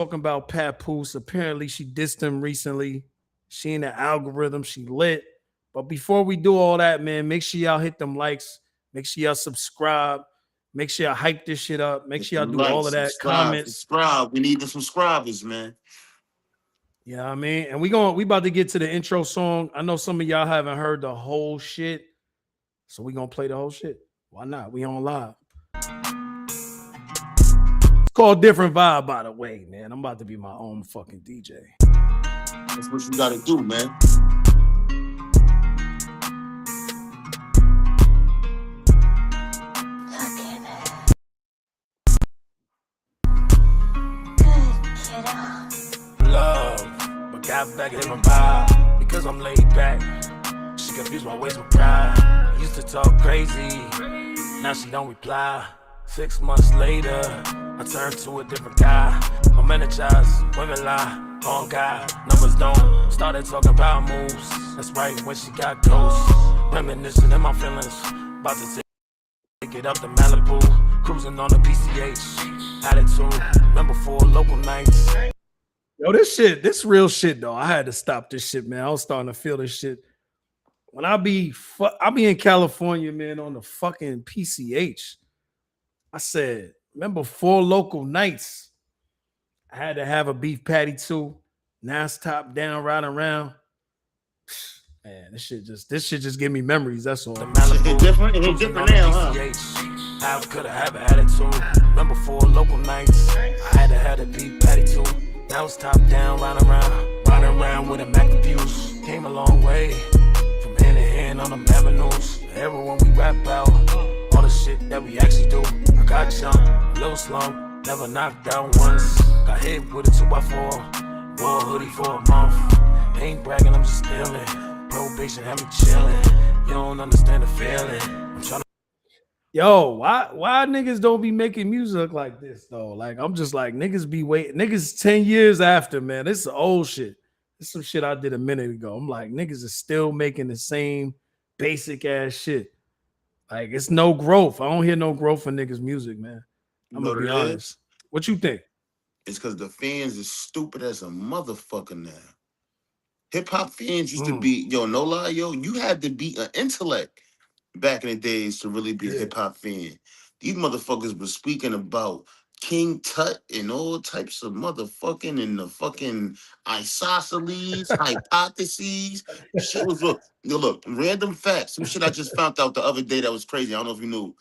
talking about Papoose. Apparently, she dissed him recently. She in the algorithm. She lit. But before we do all that, man, make sure y'all hit them likes. Make sure y'all subscribe. Make sure y'all hype this shit up. Make Hit sure the y'all do like, all of that. subscribe, Comments. subscribe. We need the subscribers, man. You know what I mean? And we about to get to the intro song. I know some of y'all haven't heard the whole shit. So we gonna play the whole shit. Why not? We on live. It's called Different Vibe, by the way, man. I'm about to be my own fucking DJ. That's what you gotta do, man. Love, but got back in my vibe because I'm laid back. She confused my ways with pride. Used to talk crazy, now she don't reply. 6 months later, I turned to a different guy. I'm energized, women lie, on God, numbers don't. Started talking about moves, that's right when she got ghosts. Reminiscing in my feelings, about to take it up to Malibu. Cruising on the PCH, attitude, remember 4 local nights. Yo, this real shit though. I had to stop this shit, man. I was starting to feel this shit. When I be in California, man, on the fucking PCH. I said, remember 4 local nights. I had to have a beef patty too. Now it's top down, riding around. Man, this shit just give me memories. That's all. It's different. It's different now, huh? How could I have an attitude? Remember 4 local nights. I had to have a beef patty too. Now it's top down, riding around with a Mac abuse. Came a long way from hand to hand on them avenues. Everyone we rap out, all the shit that we actually do. I got jumped, a little slump, never knocked out once. Got hit with a 2x4, wore a hoodie for a month. Ain't bragging, I'm just stealing. Probation had me chilling. You don't understand the feeling. I'm trying to. Yo, why niggas don't be making music like this though? Like I'm just like niggas be waiting. Niggas 10 years after, man. This is old shit. This is some shit I did a minute ago. I'm like niggas is still making the same basic ass shit. Like it's no growth. I don't hear no growth in niggas' music, man. I'm gonna be honest. What you think? It's because the fans is stupid as a motherfucker now. Hip hop fans used to be, no lie, you had to be an intellect back in the days to really be a hip hop fan. These motherfuckers were speaking about King Tut and all types of motherfucking and the fucking isosceles, hypotheses. Shit was look, random facts. Some shit I just found out the other day that was crazy. I don't know if you knew.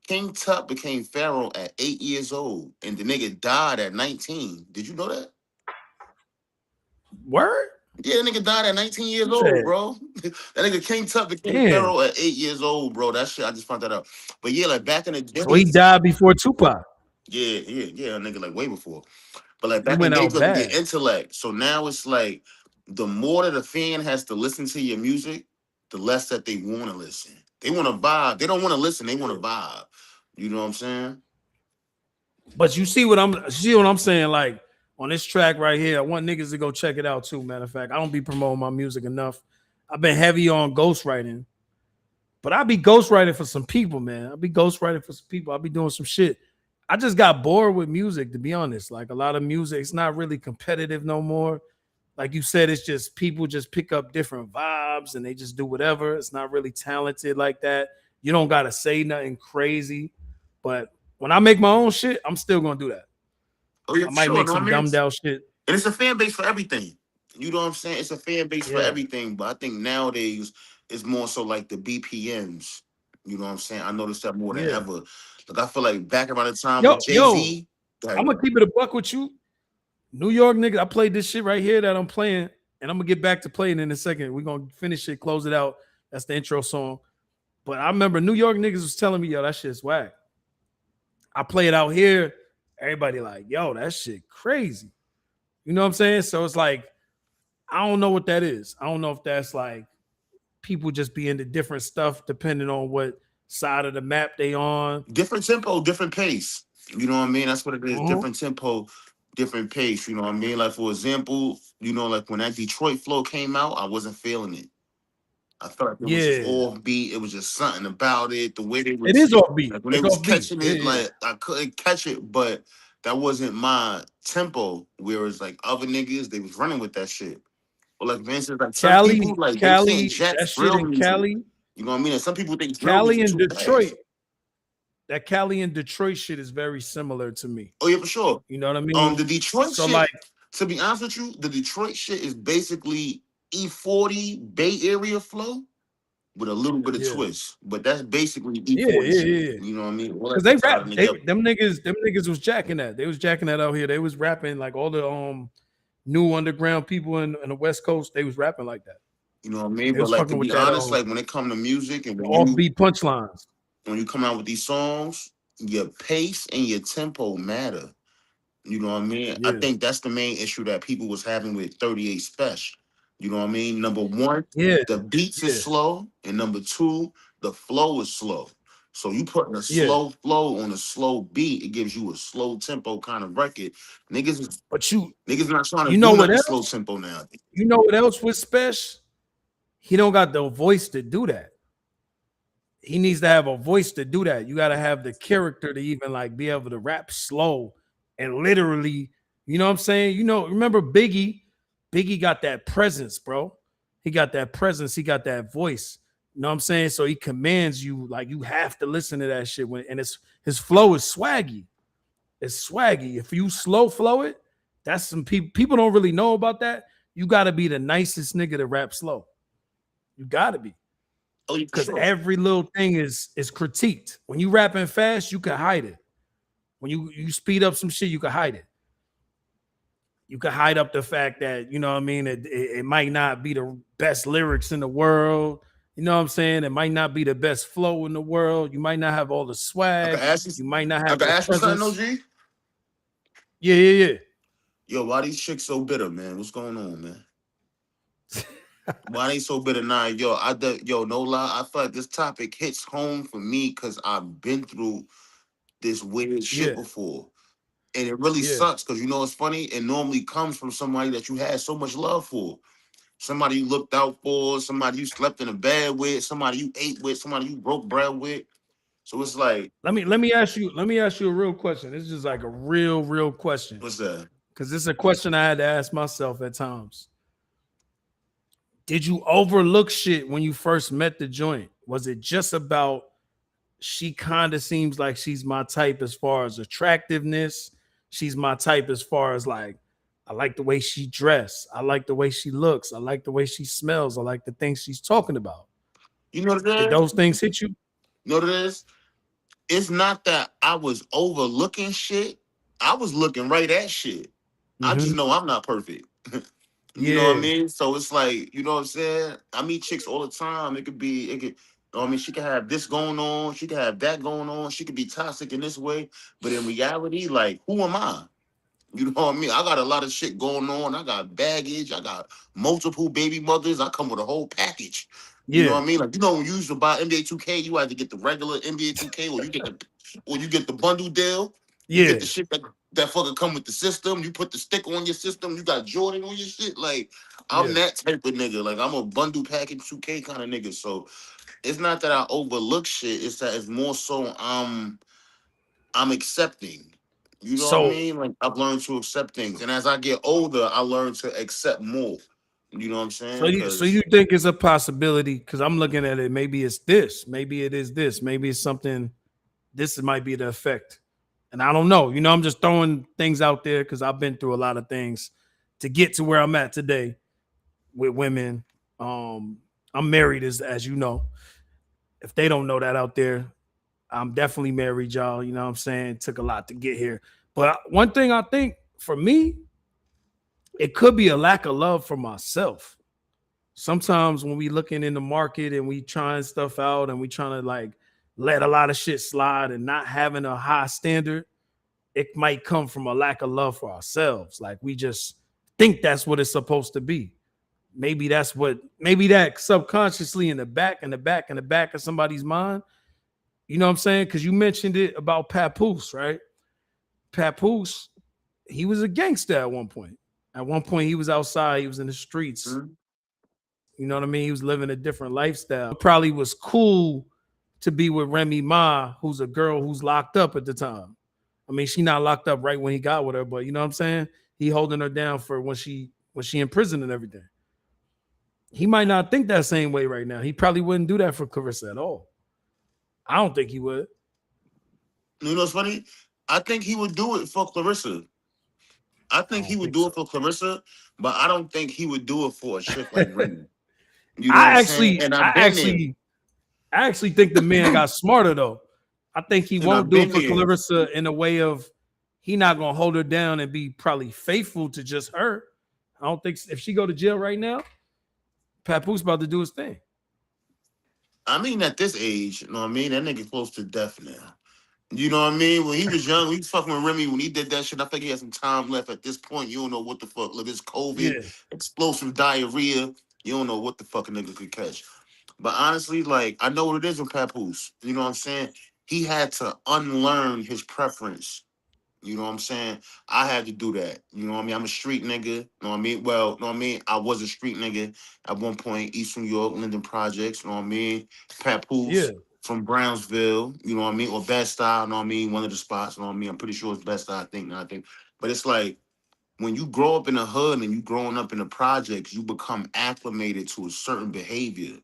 King Tut became pharaoh at 8 years old, and the nigga died at 19. Did you know that? Word? Yeah, that nigga died at 19 years old, bro. That nigga King Tut became pharaoh at 8 years old, bro. That shit, I just found that out. But yeah, like back in the day. So he died before Tupac. Yeah, a nigga like way before. But like back in the day, you get intellect. So now it's like the more that a fan has to listen to your music, the less that they want to listen. They want to vibe. They don't want to listen. They want to vibe. You know what I'm saying? But you see what I'm saying? Like on this track right here, I want niggas to go check it out too. Matter of fact, I don't be promoting my music enough. I've been heavy on ghostwriting, but I be ghostwriting for some people, man. I be ghostwriting for some people. I be doing some shit. I just got bored with music, to be honest. Like a lot of music, it's not really competitive no more. Like you said, it's just people just pick up different vibes and they just do whatever. It's not really talented like that. You don't gotta say nothing crazy. But when I make my own shit, I'm still gonna do that. Oh, yeah, I might make some dumbed out shit. And it's a fan base for everything. You know what I'm saying? It's a fan base for everything. But I think nowadays it's more so like the BPMs. You know what I'm saying? I noticed that more than ever. Like I feel like back around the time with Jay-Z. I'm gonna keep it a buck with you. New York niggas, I played this shit right here that I'm playing, and I'm gonna get back to playing in a second. We're gonna finish it, close it out. That's the intro song. But I remember New York niggas was telling me, yo, that shit's whack. I play it out here, everybody like, yo, that shit crazy. You know what I'm saying? So it's like, I don't know what that is. I don't know if that's like people just be into different stuff depending on what side of the map they on. Different tempo, different pace. You know what I mean? That's what it is. Different tempo, different pace. You know what I mean? Like, for example, like when that Detroit flow came out, I wasn't feeling it. I felt like it was just offbeat. It was just something about it. The way they was, it is offbeat. Like when they was catching it, like I couldn't catch it. But that wasn't my tempo. Whereas like other niggas, they was running with that shit. Or like for instance, like some people like they can't jack That shit drill in music. You know what I mean? And some people think drill Cali music and too Detroit, fast. that Cali and Detroit shit is very similar to me. Oh yeah, for sure. You know what I mean? The Detroit So like, shit, to be honest with you, the Detroit shit is basically E40 Bay Area flow with a little bit of yeah, twist. But that's basically yeah, E40 yeah, shit. yeah. You know what I mean? All Because that they shit rap, tied they together. them niggas was jacking that. They was jacking that out here. They was rapping like all the new underground people in the West Coast. They was rapping like that. You know what I mean? They But was like to fucking with be that honest, like when it come to music and the offbeat punchlines. when you come out with these songs, your pace and your tempo matter. You know what I mean? I Yeah, think that's the main issue that people was having with 38 Special. You know what I mean? Number one, yeah, the beats is yeah, slow, and number two, the flow is slow. So you putting a yeah. slow flow on a slow beat, it gives you a slow tempo kind of record. Niggas, But niggas not trying to you do know what nothing slow else? tempo now. You know what else was special? He don't got the voice to do that. He needs to have a voice to do that. You got to have the character to even like be able to rap slow and literally, you know what I'm saying? You know, remember Biggie? Biggie got that presence, bro. He got that presence. He got that voice. You know what I'm saying? So he commands you like you have to listen to that shit when and it's his flow is swaggy. It's swaggy. If you slow flow it, that's some people don't really know about that. You got to be the nicest nigga to rap slow. You got to be Oh, yeah, for because sure. every little thing is critiqued. When you rapping fast, you can hide it. When you speed up some shit, you can hide it. You can hide up the fact that you know what I mean. It might not be the best lyrics in the world. You know what I'm saying? It might not be the best flow in the world. You might not have all the I can swag. ask you, You might not I have can the ask you something, presence. OG. Yeah, yeah, Yo, why these chicks so bitter, man? What's going on, man? yeah. Why they so bitter now? Yo, no lie. I feel like this topic hits home for me because I've been through this weird shit Yeah, before. And it really yeah. sucks because you know it's funny. It normally comes from somebody that you had so much love for. Somebody you looked out for, somebody you slept in a bed with, somebody you ate with, somebody you broke bread with. So it's like, Let me ask you a real question. This is just like a real question. what's that? Because this is a question I had to ask myself at times. Did you overlook shit when you first met the joint? Was it just about she kind of seems like she's my type as far as attractiveness? She's my type as far as like I like the way she dressed. I like the way she looks. I like the way she smells. I like the things she's talking about. You know what Did it is? those things hit you? You know what it is? It's not that I was overlooking shit. I was looking right at shit. I just Mm-hmm. know I'm not perfect. You know what I Yeah, mean? So it's like, you know what I'm saying? I meet chicks all the time. You know what I mean? She could have this going on. She could have that going on. She could be toxic in this way. But in reality, like, who am I? You know what I mean? I got a lot of shit going on. I got baggage. I got multiple baby mothers. I come with a whole package. You know yeah, what I mean? Like, you know, when you used to buy NBA 2K, you had to get the regular NBA 2K or you get the bundle deal. You get yeah, the shit that fucking come with the system. You put the stick on your system. You got Jordan on your shit. Like, I'm yeah. that type of nigga. Like, I'm a bundle package 2K kind of nigga. So it's not that I overlook shit. It's that it's more so I'm accepting. You know what I So mean? Like I've learned to accept things, and as I get older, I learn to accept more. You know what I'm So saying? you Because think it's a possibility? Because I'm looking at it. Maybe it's this. Maybe it is this. Maybe it's something. This might be the effect, and I don't know. You know, I'm just throwing things out there because I've been through a lot of things to get to where I'm at today with women. Um, I'm married, as you know. If they don't know that out there, I'm definitely married, y'all. You know what I'm saying? It took a lot to get here. But one thing I think for me, it could be a lack of love for myself. Sometimes when we looking in the market and we trying stuff out and we trying to like let a lot of shit slide and not having a high standard, it might come from a lack of love for ourselves. Like we just think that's what it's supposed to be. Maybe that subconsciously in the back of somebody's mind. You know what I'm saying? Because you mentioned it about Papoose, right? Papoose, he was a gangster at one point. At one point, he was outside, he was in the streets. mm, You know what I mean? He was living a different lifestyle. It probably was cool to be with Remy Ma, who's a girl who's locked up at the time. I mean, she not locked up right when he got with her, but you know what I'm saying? He holding her down for when she in prison and everything. He might not think that same way right now. He probably wouldn't do that for Clarissa at all. I don't think he would. You know what's funny? I think he would do it for Clarissa. I I think he don't would think do so. it for Clarissa, but I don't think he would do it for a chick like Remy. You know what I'm I saying? actually, And I've I been there. actually, I actually think the man got smarter though. I think he And won't I've do been it for there. Clarissa in a way of he not gonna hold her down and be probably faithful to just her. I don't think if she go to jail right now, Papoose about to do his thing. I mean, at this age, you know what I mean? That nigga close to death now. You know what I mean? When he was young, he was fucking with Remy. When he did that shit, I think he had some time left. At this point, you don't know what the fuck. Look, it's COVID, Yeah, explosive diarrhea. You don't know what the fuck a nigga could catch. But honestly, like, I know what it is with Papoose. You know what I'm saying? He had to unlearn his preference. You know what I'm saying? I had to do that. You know what I mean? I'm a street nigga. You know what I mean? Well, you know what I mean? I was a street nigga at one point, East New York, Linden Projects. You know what I mean? yeah, Papoose from Brownsville. You know what I mean? Or Best Style. You know what I mean? One of the spots. You know what I mean? I'm pretty sure it's Best Style. I think. I think. But it's like when you grow up in the hood and you growing up in the projects, you become acclimated to a certain behavior.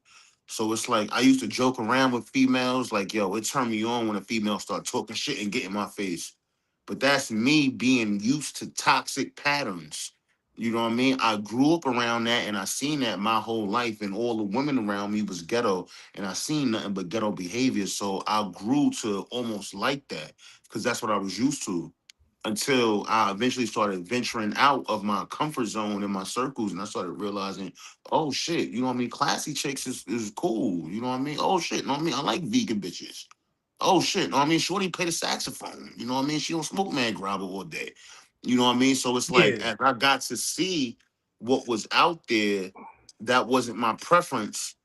So it's like I used to joke around with females, like, yo, it turned me on when a female start talking shit and get in my face. But that's me being used to toxic patterns. You know what I mean? I grew up around that and I seen that my whole life, and all the women around me was ghetto, and I seen nothing but ghetto behavior. So I grew to almost like that because that's what I was used to until I eventually started venturing out of my comfort zone in my circles, and I started realizing, oh shit, you know what I mean? Classy chicks is cool. You know what I mean? Oh shit, you know what I mean? I like vegan bitches. Oh shit, you know what I mean? Shorty play the saxophone. You know what I mean? She don't smoke man grabber all day. You know what I mean? So it's like yeah. as I got to see what was out there, that wasn't my preference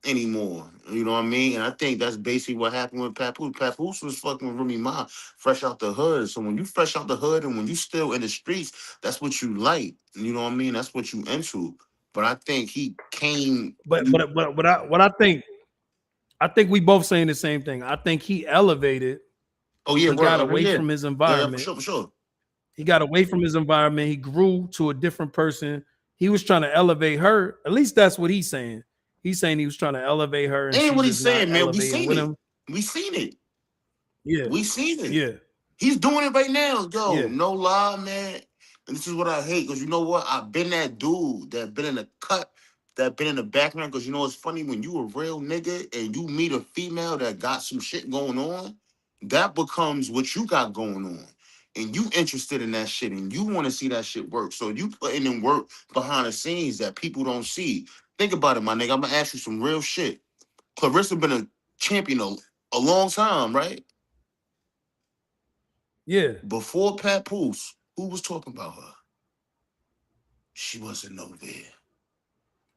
anymore. You know what I mean? And I think that's basically what happened with Papoose. Papoose was fucking with Remy Ma fresh out the hood. So when you fresh out the hood and when you still in the streets, that's what you like. You know what I mean? That's what you into. But I think he came. But I think we both saying the same thing. I think he elevated. Oh yeah, He got well, away yeah, from his yeah, for environment. sure, for sure. He got away from his environment. He grew to a different person. He was trying to elevate her. At least that's what he's saying. He's saying he was trying to elevate her, and Ain't she's what he's just not saying, man. We elevating seen with it. him. We seen it. Yeah, We seen it. yeah, He's doing it right now. Yo, yeah. no lie, man. And this is what I hate, because you know what? I've been that dude that been in the cut, that been in the background. Because you know it's funny, when you a real nigga and you meet a female that got some shit going on, that becomes what you got going on. And you interested in that shit and you want to see that shit work. So you putting in work behind the scenes that people don't see. Think about it, my nigga. I'm gonna ask you some real shit. Clarissa been a champion a long time, right? Yeah. Before Papoose, who was talking about her? She wasn't no there.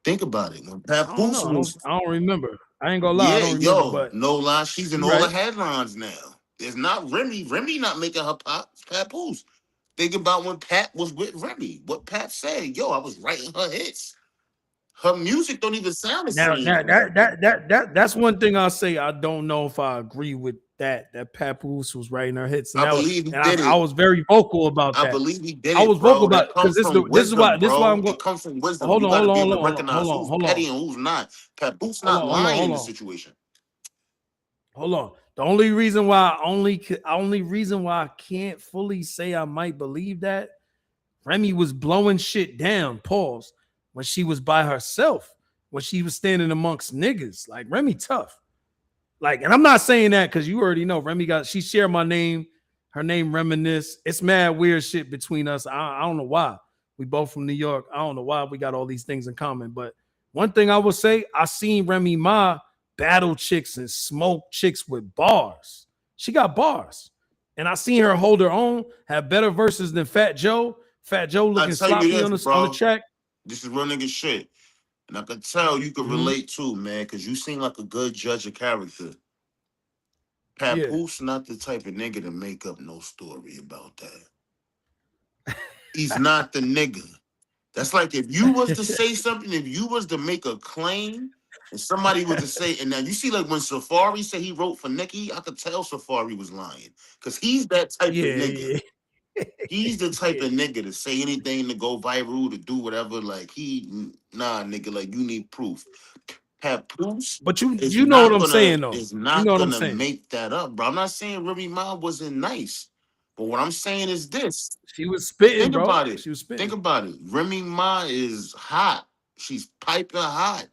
Think about it. When I don't Papoose know. was, I don't remember. I ain't gonna lie. I yeah, don't remember. yo, But no lie, she's in you're all the right. headlines now. It's not Remy. Remy not making her pop. Papoose. Think about when Pat was with Remy. What Pat said, yo, I was writing her hits. Her music don't even sound the Now, same now no more. that's one thing I'll say. I don't know if I agree with that. That Papoose was writing her hits, and I believe he did I it. was very vocal about I that. believe he did I it, was vocal bro. about That it because comes from wisdom, this is why I'm bro. going. It comes from wisdom. Hold You on, got to hold on, be hold able on, to hold on, recognize who's hold on, petty and who's not. Papoose hold not on, hold on, lying hold in the on, situation. hold on. The only reason why only reason why I can't fully say I might believe that Remy was blowing shit down. Pause. When she was by herself, when she was standing amongst niggas, like Remy tough. Like, and I'm not saying that because you already know Remy she shared my name, her name Reminisce. It's mad weird shit between us. I don't know why. We both from New York. I don't know why we got all these things in common. But one thing I will say, I seen Remy Ma battle chicks and smoke chicks with bars. She got bars. And I seen her hold her own, have better verses than Fat Joe. Fat Joe I looking tell you sloppy this, on the bro. track. This is real nigga shit. And I can tell you could Mhm. relate too, man, because you seem like a good judge of character. Yeah. Papoose not the type of nigga to make up no story about that. He's not the nigga. That's like if you was to say something, if you was to make a claim, And somebody was to say, and now you see, like when Safari said he wrote for Nicki, I could tell Safari was lying because he's that type of Yeah, nigga. yeah, He's the type yeah. of nigga to say anything to go viral, to do whatever. Like nah, nigga, like you need proof. Papoose But you know what I'm saying though. is You know not what I'm gonna saying. make that up, bro. I'm not saying Remy Ma wasn't nice, but what I'm saying is this. She was spitting, Think bro. about it. She was Think spitting. about it. Remy Ma is hot. She's piping hot.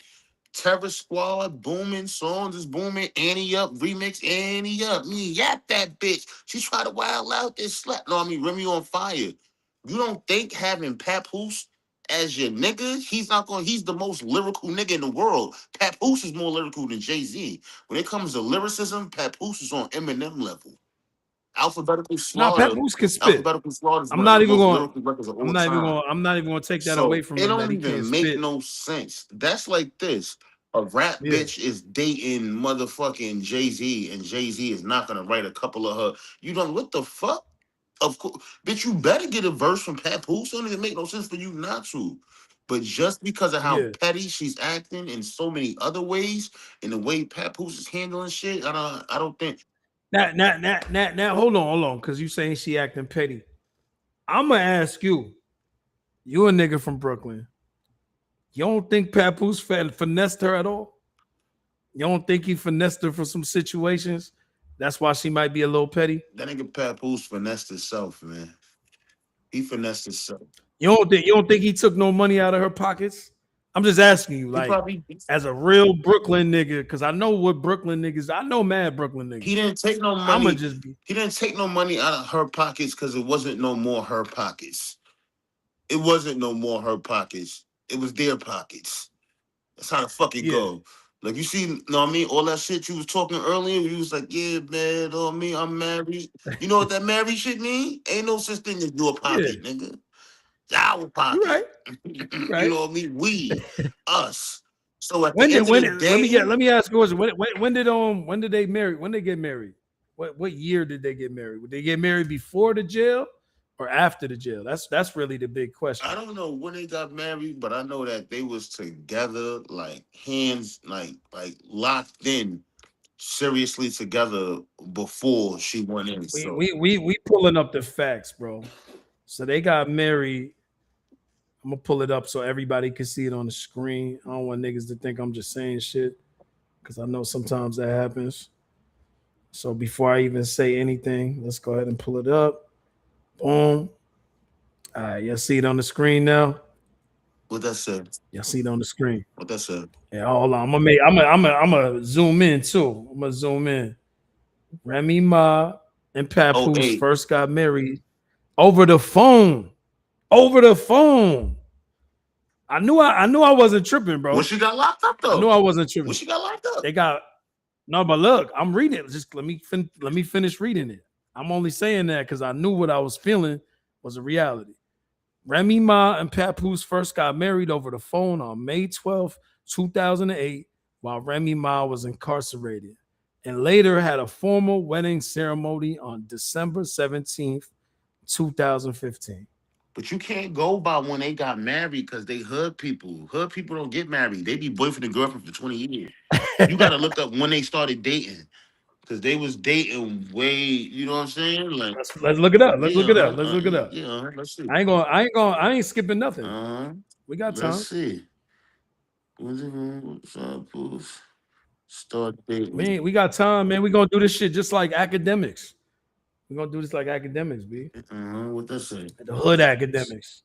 Terror Squad, booming, songs is booming, Annie Up, remix, Annie Up. Me, yap that bitch. She tried to wild out this slut. No, I mean, Remy on fire. You don't think having Papoose as your nigga, he's the most lyrical nigga in the world. Papoose is more lyrical than Jay-Z. When it comes to lyricism, Papoose is on Eminem level. Alphabetical Nah, Slaughter. Papoose can spit. Alphabetical Slaughter is I'm one of not the even most going. lyrical records of all time. I'm not even going to take that away So from it him that don't he can't even make spit. no sense. That's like this. A rap Yeah, bitch is dating motherfucking Jay-Z, and Jay-Z is not gonna write a couple of her. You don't what the fuck? Of course, bitch, you better get a verse from Papoose. It don't even make no sense for you not to. But just because of how yeah. petty she's acting in so many other ways, and the way Papoose is handling shit, I don't think Now, hold on, because you saying she acting petty. I'm gonna ask you. You a nigga from Brooklyn. You don't think Papoose finessed her at all? You don't think he finessed her for some situations? That's why she might be a little petty. that nigga Papoose finessed himself, man. He finessed himself. You don't think he took no money out of her pockets? I'm just asking you, He like, probably as a real Brooklyn nigga, because I know what Brooklyn niggas, I know mad Brooklyn he niggas. didn't take no I'ma money. just be He didn't take no money out of her pockets because it wasn't no more her pockets. It wasn't no more her pockets. It was their pockets. That's how the fuck it yeah, go. Like you see, know what I mean? All that shit you was talking earlier, you was like, yeah, man, know what I mean? I'm married. You know what that married shit mean? Ain't no such thing as your yeah. pocket, nigga. Our You pocket. right, you You right. know what I mean? We, us. So at the end of When the did day, let me ask you a question. When did they marry? When they get married? What year did they get married? Would they get married before the jail or after the jail? That's really the big I question. don't know when they got married, but I know that they was together, like hands, like locked in, seriously together before she went in. So We pulling up the facts, bro. So they got married. I'm gonna pull it up so everybody can see it on the screen. I don't want niggas to think I'm just saying shit because I know sometimes that happens. So before I even say anything, let's go ahead and pull it up. Boom. All right, y'all see it on the screen now. what that said? Y'all see it on the screen. What that said? Yeah, hold on. I'm gonna zoom in too. I'm gonna zoom in. Remy Ma and Oh, Papoose hey, first got married over the phone. Over the phone. I knew I wasn't tripping, when bro. she got locked up I knew though? I wasn't When tripping. she got locked up? They got no, but look, I'm reading it. Just let me finish reading it. I'm only saying that because I knew what I was feeling was a reality. Remy Ma and Papoose first got married over the phone on May 12th, 2008, while Remy Ma was incarcerated, and later had a formal wedding ceremony on December 17th, 2015. But you can't go by when they got married because they hood people. Hood people don't get married. They be boyfriend and girlfriend for 20 years. You got to look up when they started dating because they was dating way. You know what I'm saying? Like, Let's look it up. Let's yeah, look it up. Let's look it up. yeah. Let's see. I ain't skipping nothing. Uh, We got let's time. see. When's it going to start dating? We got time, man. We gonna do this shit just like academics. We gonna do this like academics, B. What that say? The hood academics.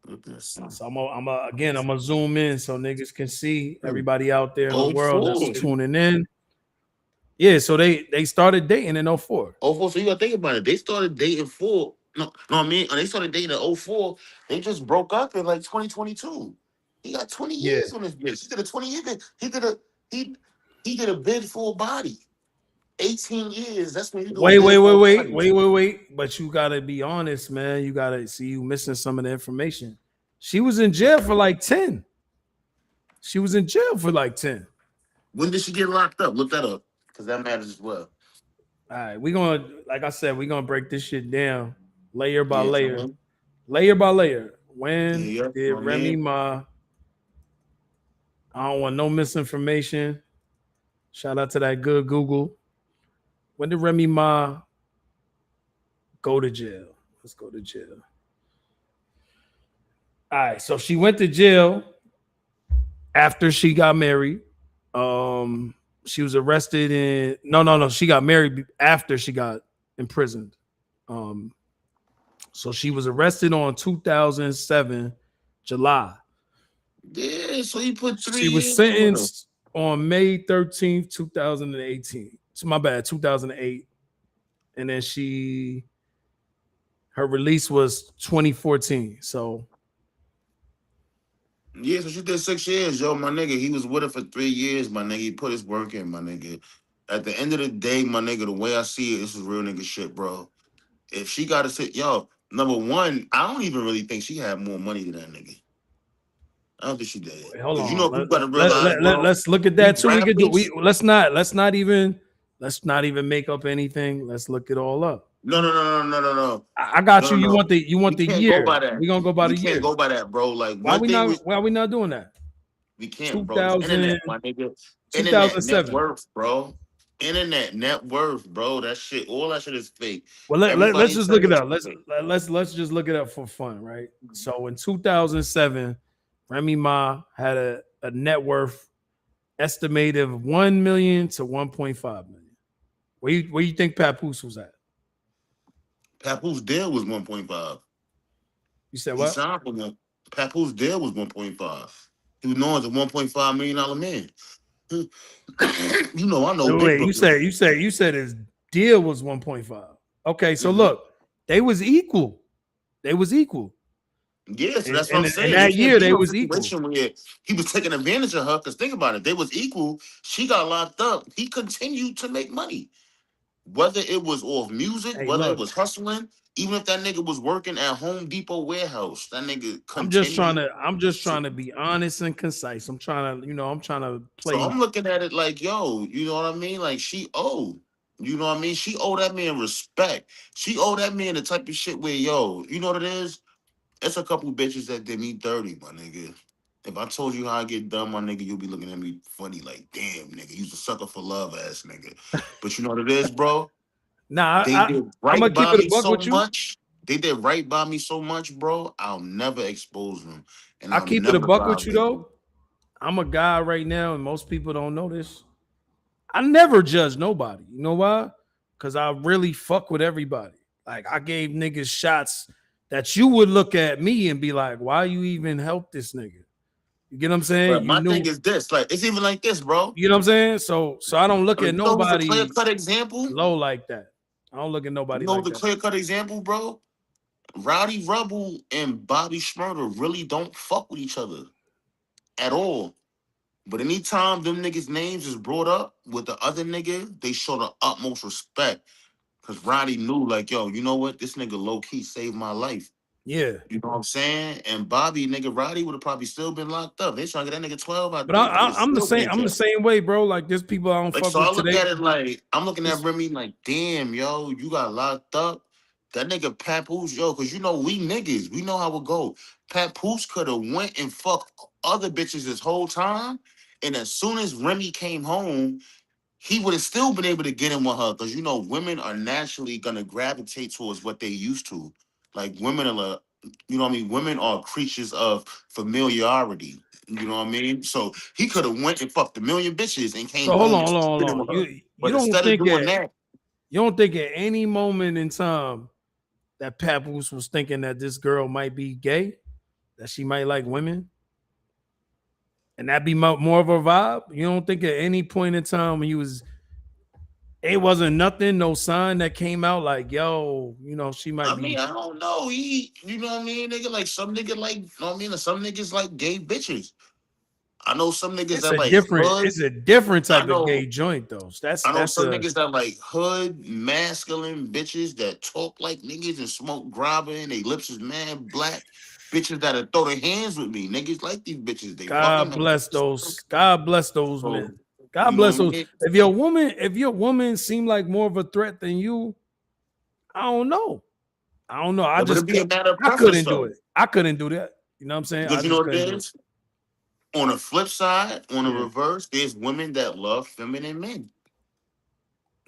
What that say? So I'm gonna zoom in so niggas can see everybody out there in the Oh world that's four. tuning in. Yeah, so they started dating in '04. Oh four. So you gotta think about it. They started dating four. No, I mean they started dating in '04. They just broke up in like 2022. He got 20 Yeah. years on his bitch. He did a 20-year bid. He did a bid full body. 18 years. That's when you do a bid full body. Wait. But you gotta be honest, man. You gotta see you missing some of the information. She was in jail for like 10. She was in jail for like 10. When did she get locked up? Look that up. Because that matters as well. All right, we gonna, like I said, we're gonna break this shit down layer by Yeah. layer, layer by layer. Yeah, When yeah. did My Remy man. Ma? I don't want no misinformation. Shout out to that good Google. When did Remy Ma go to jail? Let's go to jail. All right, so she went to jail after she got married. Um, she was arrested in no. She got married after she got imprisoned. Um, so she was arrested on 2007 July. Yeah, so he put three She was years on her. sentenced on May 13th, 2018. It's my bad, 2008. And then her release was 2014. So Yeah, so she did 6 years, yo, my nigga. He was with her for 3 years, my nigga. He put his work in, my nigga. At the end of the day, my nigga, the way I see it, this is real nigga shit, bro. If she got to sit, yo, number one, I don't even really think she had more money than that nigga. I don't think she did. wait, hold Because you on. know, people got to realize, bro, Let's look at that these too. We could do rappers, let's not even make up anything. Let's look it all up. no. I got No, you. no, no. You We want the can't go year. by that. We're gonna go by We the can't year. go by that, bro. Like, one thing Why are we not doing that? we can't, bro. It's 2000, internet, my nigga. Internet net 2007. worth, bro. Internet net worth, bro. That shit, all that shit is fake. Well, let's Everybody just says look it it's up. fake. Let's just look it up for fun, right? So in 2007, Remy Ma had a net worth estimated of 1 million to 1.5 million. Where you think Papoose was at? Papoose deal was 1.5. You said He what? signed for one. Papoose deal was 1.5. He was known as a $1.5 million man. You know, I know Big Wait, Brooklyn. you said his deal was 1.5. Okay, so Mhm. look, they was equal. They was equal. Yeah, so And, that's what and I'm in saying. It that can't year, be they no was equal. situation where he was taking advantage of her. Because think about it, they was equal. She got locked up. He continued to make money. Whether it was off music, Hey, whether it look, was hustling, even if that nigga was working at Home Depot warehouse, that nigga continued. I'm just trying to be honest and concise. I'm trying to So play. I'm looking at it like, yo, you know what I mean? Like she owed. You know what I mean? She owe that man respect. She owe that man the type of shit where, yo, you know what it is? It's a couple bitches that did me dirty, my nigga. If I told you how I get done, my nigga, you'll be looking at me funny, like, damn, nigga, you's a sucker for love, ass nigga. But you know what it is, bro? Nah, They did I'm gonna right keep by it a me buck so with you. much. They did right by me so much, bro. I'll never expose them, and I I'll keep it a never buck with you violate them. though. I'm a guy right now, and most people don't know this. I never judge nobody. You know why? Because I really fuck with everybody. Like I gave niggas shots that you would look at me and be like, why you even help this nigga? You get what I'm saying? But You my thing knew, is this, like, it's even like this, bro. you know what I'm saying? So I don't look at You know who's a clear nobody cut example? low like that. I don't look at You nobody know like the that. clear cut example, bro? Rowdy Rebel and Bobby Schmurder really don't fuck with each other at all. But anytime them niggas' names is brought up with the other nigga, they show the utmost respect. Cause Roddy knew, like, yo, you know what? This nigga low key saved my life. Yeah. You know what I'm saying? And Bobby, nigga, Roddy would have probably still been locked up. They trying to get that nigga 12 out But there. He would have I'm the still same. been I'm the kept. same way, bro. Like there's people I don't Like, fuck so with I look today. at it like, I'm looking at It's, Remy like, damn, yo, you got locked up. That nigga Papoose, yo, cause you know we niggas, we know how it go. Papoose could have went and fucked other bitches this whole time. And as soon as Remy came home, he would have still been able to get in with her because you know women are naturally gonna gravitate towards what they used to. Like women are, you know what I mean. Women are creatures of familiarity. You know what I mean. So he could have went and fucked a million bitches and came so hold home on, and hold on, still hold been in on. with her. You But don't instead of think doing at that, any moment in time that Papoose was thinking that this girl might be gay, that she might like women, and that be more of a vibe? You don't think at any point in time when you was, it wasn't nothing, no sign that came out like, yo, she might I mean, be. I don't know. He, you know what I mean, nigga. Like some nigga, like, you know what I mean. Some niggas like gay bitches. I know some niggas that like hood. It's a different I type of know. gay joint though. I know That's some a niggas that like hood, masculine bitches that talk like niggas and smoke grabber and they lips is mad black. Bitches that'll throw their hands with me. Niggas like these bitches. They fucking God like bless those. God bless those so men. God you know bless what I those. mean? If your woman seem like more of a threat than you, I don't know. I don't know. But it'd be a matter of I preference couldn't do though. it. I couldn't do that. You know what I'm saying? I Because you know just what it couldn't do it. is? On the flip side, on the Yeah. reverse, there's women that love feminine men.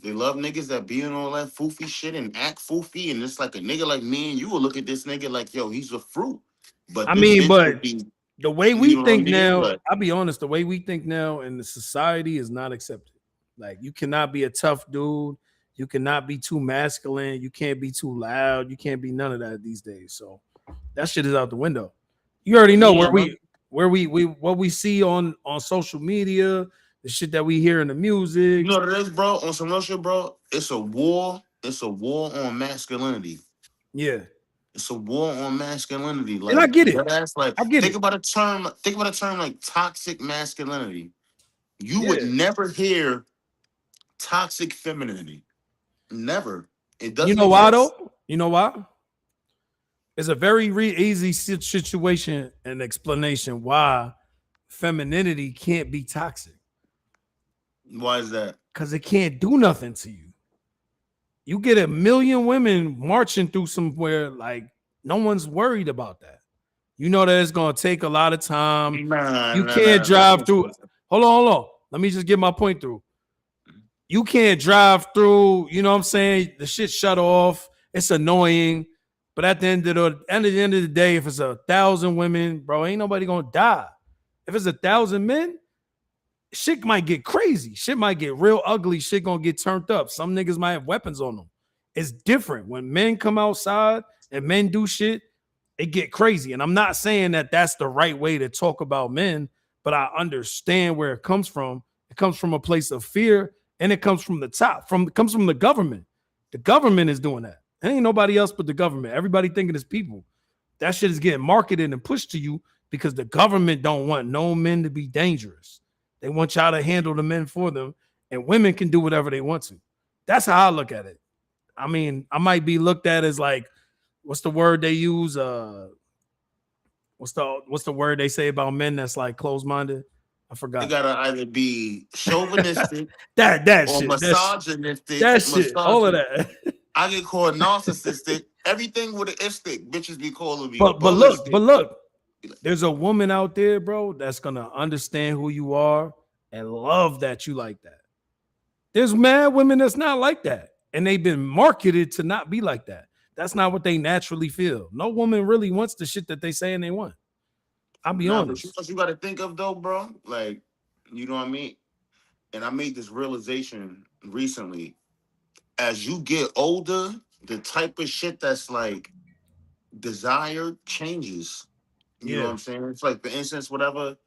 They love niggas that be in all that foofy shit and act foofy, and it's like a nigga like me and you will look at this nigga like, yo, he's a fruit. But I this mean, bitch but could be, the way we you know what I think mean? now, Like, I'll be honest, the way we think now in the society is not accepted. Like you cannot be a tough dude. You cannot be too masculine. You can't be too loud. You can't be none of that these days. So that shit is out the window. You already know yeah, man. where we what we see on social media, the shit that we hear in the You music. know what it is, bro? On some real shit, bro. It's a war. It's a war on masculinity. Yeah. It's a war on masculinity. And I Like get it. that's like I get think it. about a term. Think about a term like toxic masculinity. You would Yeah. never hear toxic femininity. Never. It You doesn't know why exist. though? You know why? It's a very easy situation and explanation why femininity can't be toxic Why is that? because it can't do nothing to you. You get a million women marching through somewhere, like no one's worried about that. You know that it's gonna take a lot of time. Nah, You nah, can't nah. drive through. Hold on. Let me just get my point through. You can't drive through, you know what I'm saying? The shit shut off. It's annoying. But at the end of the day, if it's 1,000 women, bro, ain't nobody gonna die. If it's 1,000 men, shit might get crazy. Shit might get real ugly. Shit gonna get turned up. Some niggas might have weapons on them. It's different when men come outside and men do shit. It get crazy. And I'm not saying that that's the right way to talk about men, but I understand where it comes from. It comes from a place of fear, and it comes from the top. It comes from the government. The government is doing that. It ain't nobody else but the government. Everybody thinking it's people. That shit is getting marketed and pushed to you because the government don't want no men to be dangerous. They want y'all to handle the men for them, and women can do whatever they want to. That's how I look at it. I mean, I might be looked at as like, what's the word they use? What's the word they say about men that's like closed-minded? I They forgot. gotta either be chauvinistic That or shit. misogynistic. That shit. All of that. I get called narcissistic. Everything with an istic. Bitches be calling me But ballistic. look, there's a woman out there, bro, that's gonna understand who you are and love that you like that. There's mad women that's not like that, and they've been marketed to not be like that. That's not what they naturally feel. No woman really wants the shit that they saying they want. I'll be Nah, but you honest. what you gotta think of though, bro. Like, you know what I mean? And I made this realization recently. As you get older, the type of shit that's like desired changes. You know what Yeah. I'm saying? It's like, for instance, whatever.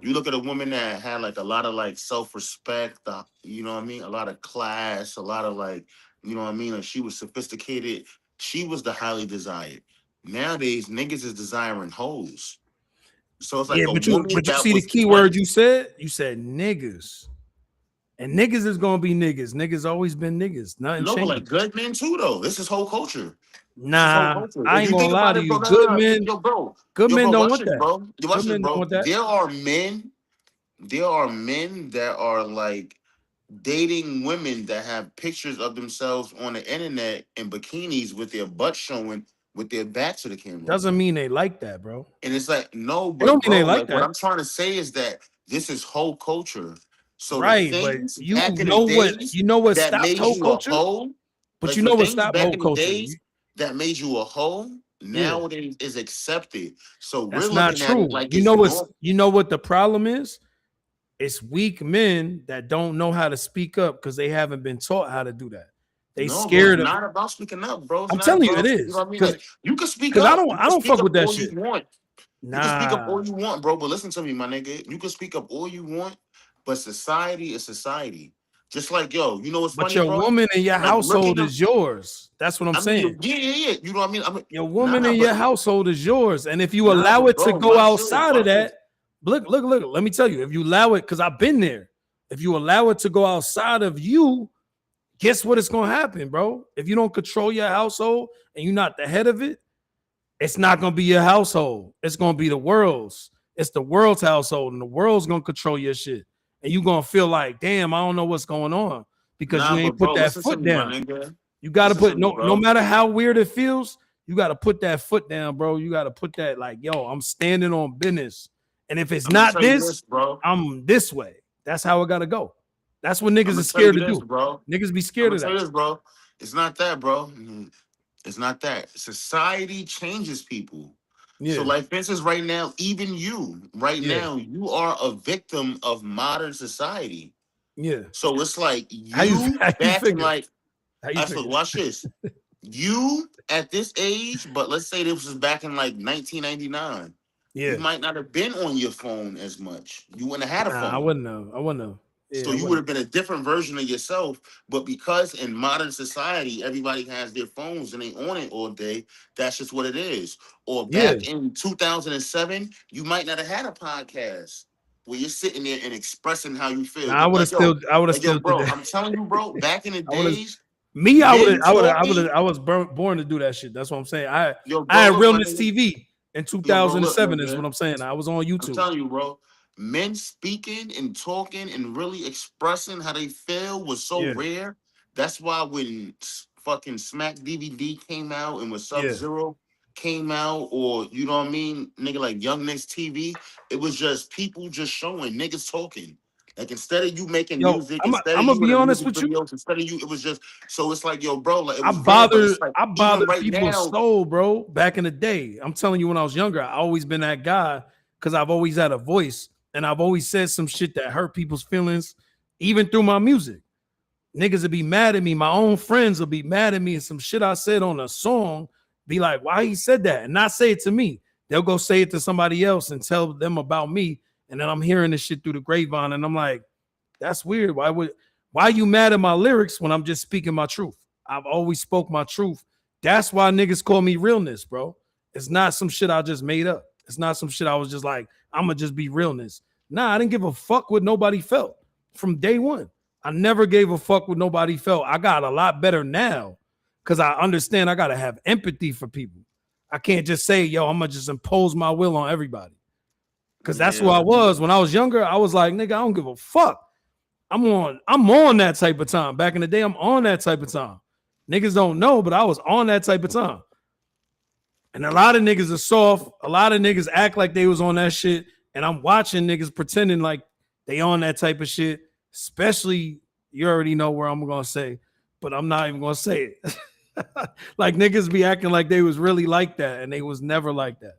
You look at a woman that had like a lot of like self-respect, you know what I mean? A lot of class, a lot of like, you know what I mean? Like she was sophisticated. She was the highly desired. Nowadays, niggas is desiring hoes. So it's Yeah, like a but you woman that see the was key word once, you said? You said niggas. And niggas is gonna be niggas. Niggas always been niggas. Nothing no, but like changed. good men too, though. This is whole culture. This is whole Nah, culture. I If ain't you gonna think lie about to it, bro, you. no, no, no, no. Good Yo, men bro, don't watch want this, that. bro. You watch Good this, men don't bro. want that. There are men that are like dating women that have pictures of themselves on the internet in bikinis with their butt showing, with their back to the camera. Doesn't mean they like that, bro. And it's like, no, It but don't mean they bro, like like what that. I'm trying to say is that this is whole culture. So the Right, but things you back in the know what days you know what that stopped made whole you a culture? hoe, But like you the know what things stopped back whole in the culture? days that made you a hoe, Yeah, nowadays is accepted. So we're that's not looking at it true. like it's normal. You know what the problem is? It's weak men that don't know how to speak up because they haven't been taught how to do that. They No, bro, it's scared of. not about speaking up, bro. It's I'm not telling you, it about, you know is what I mean? because Like you can speak because I up. don't You I can don't speak fuck up with that all you shit. want. You can speak up Nah, all you want, bro. But listen to me, my nigga. You can speak up all you want, but society is society. Just like, yo, you know what's but funny, your bro? woman in your Like looking household up. is yours. That's what I'm I mean, saying. yeah, yeah, yeah. You know what I mean? I mean, Your woman nah, in but your household is yours. And if you nah, allow but it to bro, go watch this. outside of Watch that, this. look, let me tell you, if you allow it, because I've been there, if you allow it to go outside of you, guess what is going to happen, bro? If you don't control your household and you're not the head of it, it's not going to be your household. It's going to be the world's. It's the world's household, and the world's going to control your shit. And you're going to feel like, damn, I don't know what's going on because Nah, you but ain't put bro, that listen to foot me, my down. nigga. You got to Listen to put me, no bro. matter how weird it feels, you got to put that foot down, bro. You got to put that like, yo, I'm standing on business. And if it's I'm gonna not tell you this, this, bro. I'm this way. That's how it gotta go. That's what I'm niggas are gonna tell you scared to this, do. bro. Niggas be I'm scared gonna of tell that. you this, bro. It's not that, bro. It's not that. Society changes people. So, Yeah, like, for instance, right now, even you, right yeah, now, you are a victim of modern society. yeah. So it's like How you you how you back in figure? like How you I feel. figure? Watch this. You at this age, but let's say this was back in like 1999. You Yeah. might not have been on your phone as much. You wouldn't have had a Nah, I phone. wouldn't know. I wouldn't know. So Yeah, I you would wouldn't. have been a different version of yourself. But because in modern society, everybody has their phones and they on it all day, that's just what it is. Or Yeah. back in 2007, you might not have had a podcast where you're sitting there and expressing how you feel. Nah, I would have still. I would have Like yo, still did bro, that. I'm telling you, bro, back in the I would have. days, Me, I would have. men I would have. I would have. talking, I was born to do that shit. That's what I'm saying. yo, I bro, had look, my realness nigga. TV in Yo, bro, look, 2007. Is what nigga. I'm saying. I was on I'm YouTube. telling you, bro. Men speaking and talking and really expressing how they feel was so Yeah. rare. That's why when fucking Smack DVD came out and when Sub Yeah. Zero came out, or you know what I mean, nigga, like Young Nicks TV, it was just people just showing niggas talking. Like instead of you making Yo, music, I'm. instead of I'm you gonna in be the honest music with you. videos, instead of you, it was just so it's like, yo, bro, like it I was rare, but it's bothered. like I even bothered right people's now, soul, bro. Back in the day, I'm telling you, when I was younger, I always been that guy because I've always had a voice and I've always said some shit that hurt people's feelings, even through my music. Niggas will be mad at me. My own friends will be mad at me and some shit I said on a song. Be like, why he said that, and not say it to me. They'll go say it to somebody else and tell them about me, and then I'm hearing this shit through the grapevine, and I'm like, that's weird. Why are you mad at my lyrics when I'm just speaking my truth? I've always spoke my truth. That's why niggas call me realness, bro. It's not some shit I just made up. It's not some shit I was just like, I'm gonna just be realness. Nah, I didn't give a fuck what nobody felt from day one. I never gave a fuck what nobody felt. I got a lot better now because I understand I gotta have empathy for people. I can't just say, yo, I'm gonna just impose my will on everybody. Because that's who I yeah, was when I was younger. I was like, nigga, I don't give a fuck. I'm on that type of time. Back in the day, I'm on that type of time. Niggas don't know, but I was on that type of time. And a lot of niggas are soft. A lot of niggas act like they was on that shit. And I'm watching niggas pretending like they on that type of shit. Especially, you already know where I'm gonna say, but I'm not even gonna say it. Like niggas be acting like they was really like that, and they was never like that.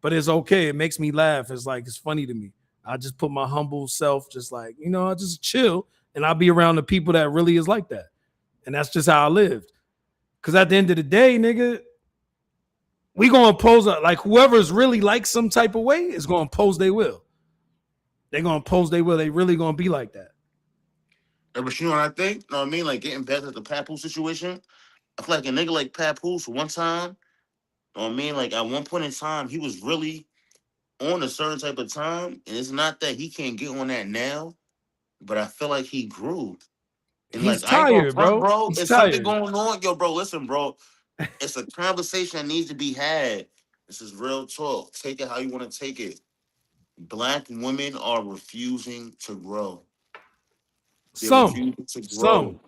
But it's okay. It makes me laugh. It's like it's funny to me. I just put my humble self, just like, I just chill and I'll be around the people that really is like that. And that's just how I lived. Because at the end of the day, nigga, we gonna impose like whoever's really like some type of way is gonna impose their will. They gonna impose their will. They really gonna be like that. but you know what I think? You know what I mean? Like getting back to the Papoose situation. I feel like a nigga like Papoose one time, you know what I mean? Like at one point in time, he was really on a certain type of time. And it's not that he can't get on that now, but I feel like he grew. And He's like I ain't gonna tired, front, bro. bro. He's It's something tired. going on. Yo, bro, listen, bro. It's a conversation that needs to be had. This is real talk. Take it how you want to take it. Black women are refusing to grow. They're Some, refusing to grow. some,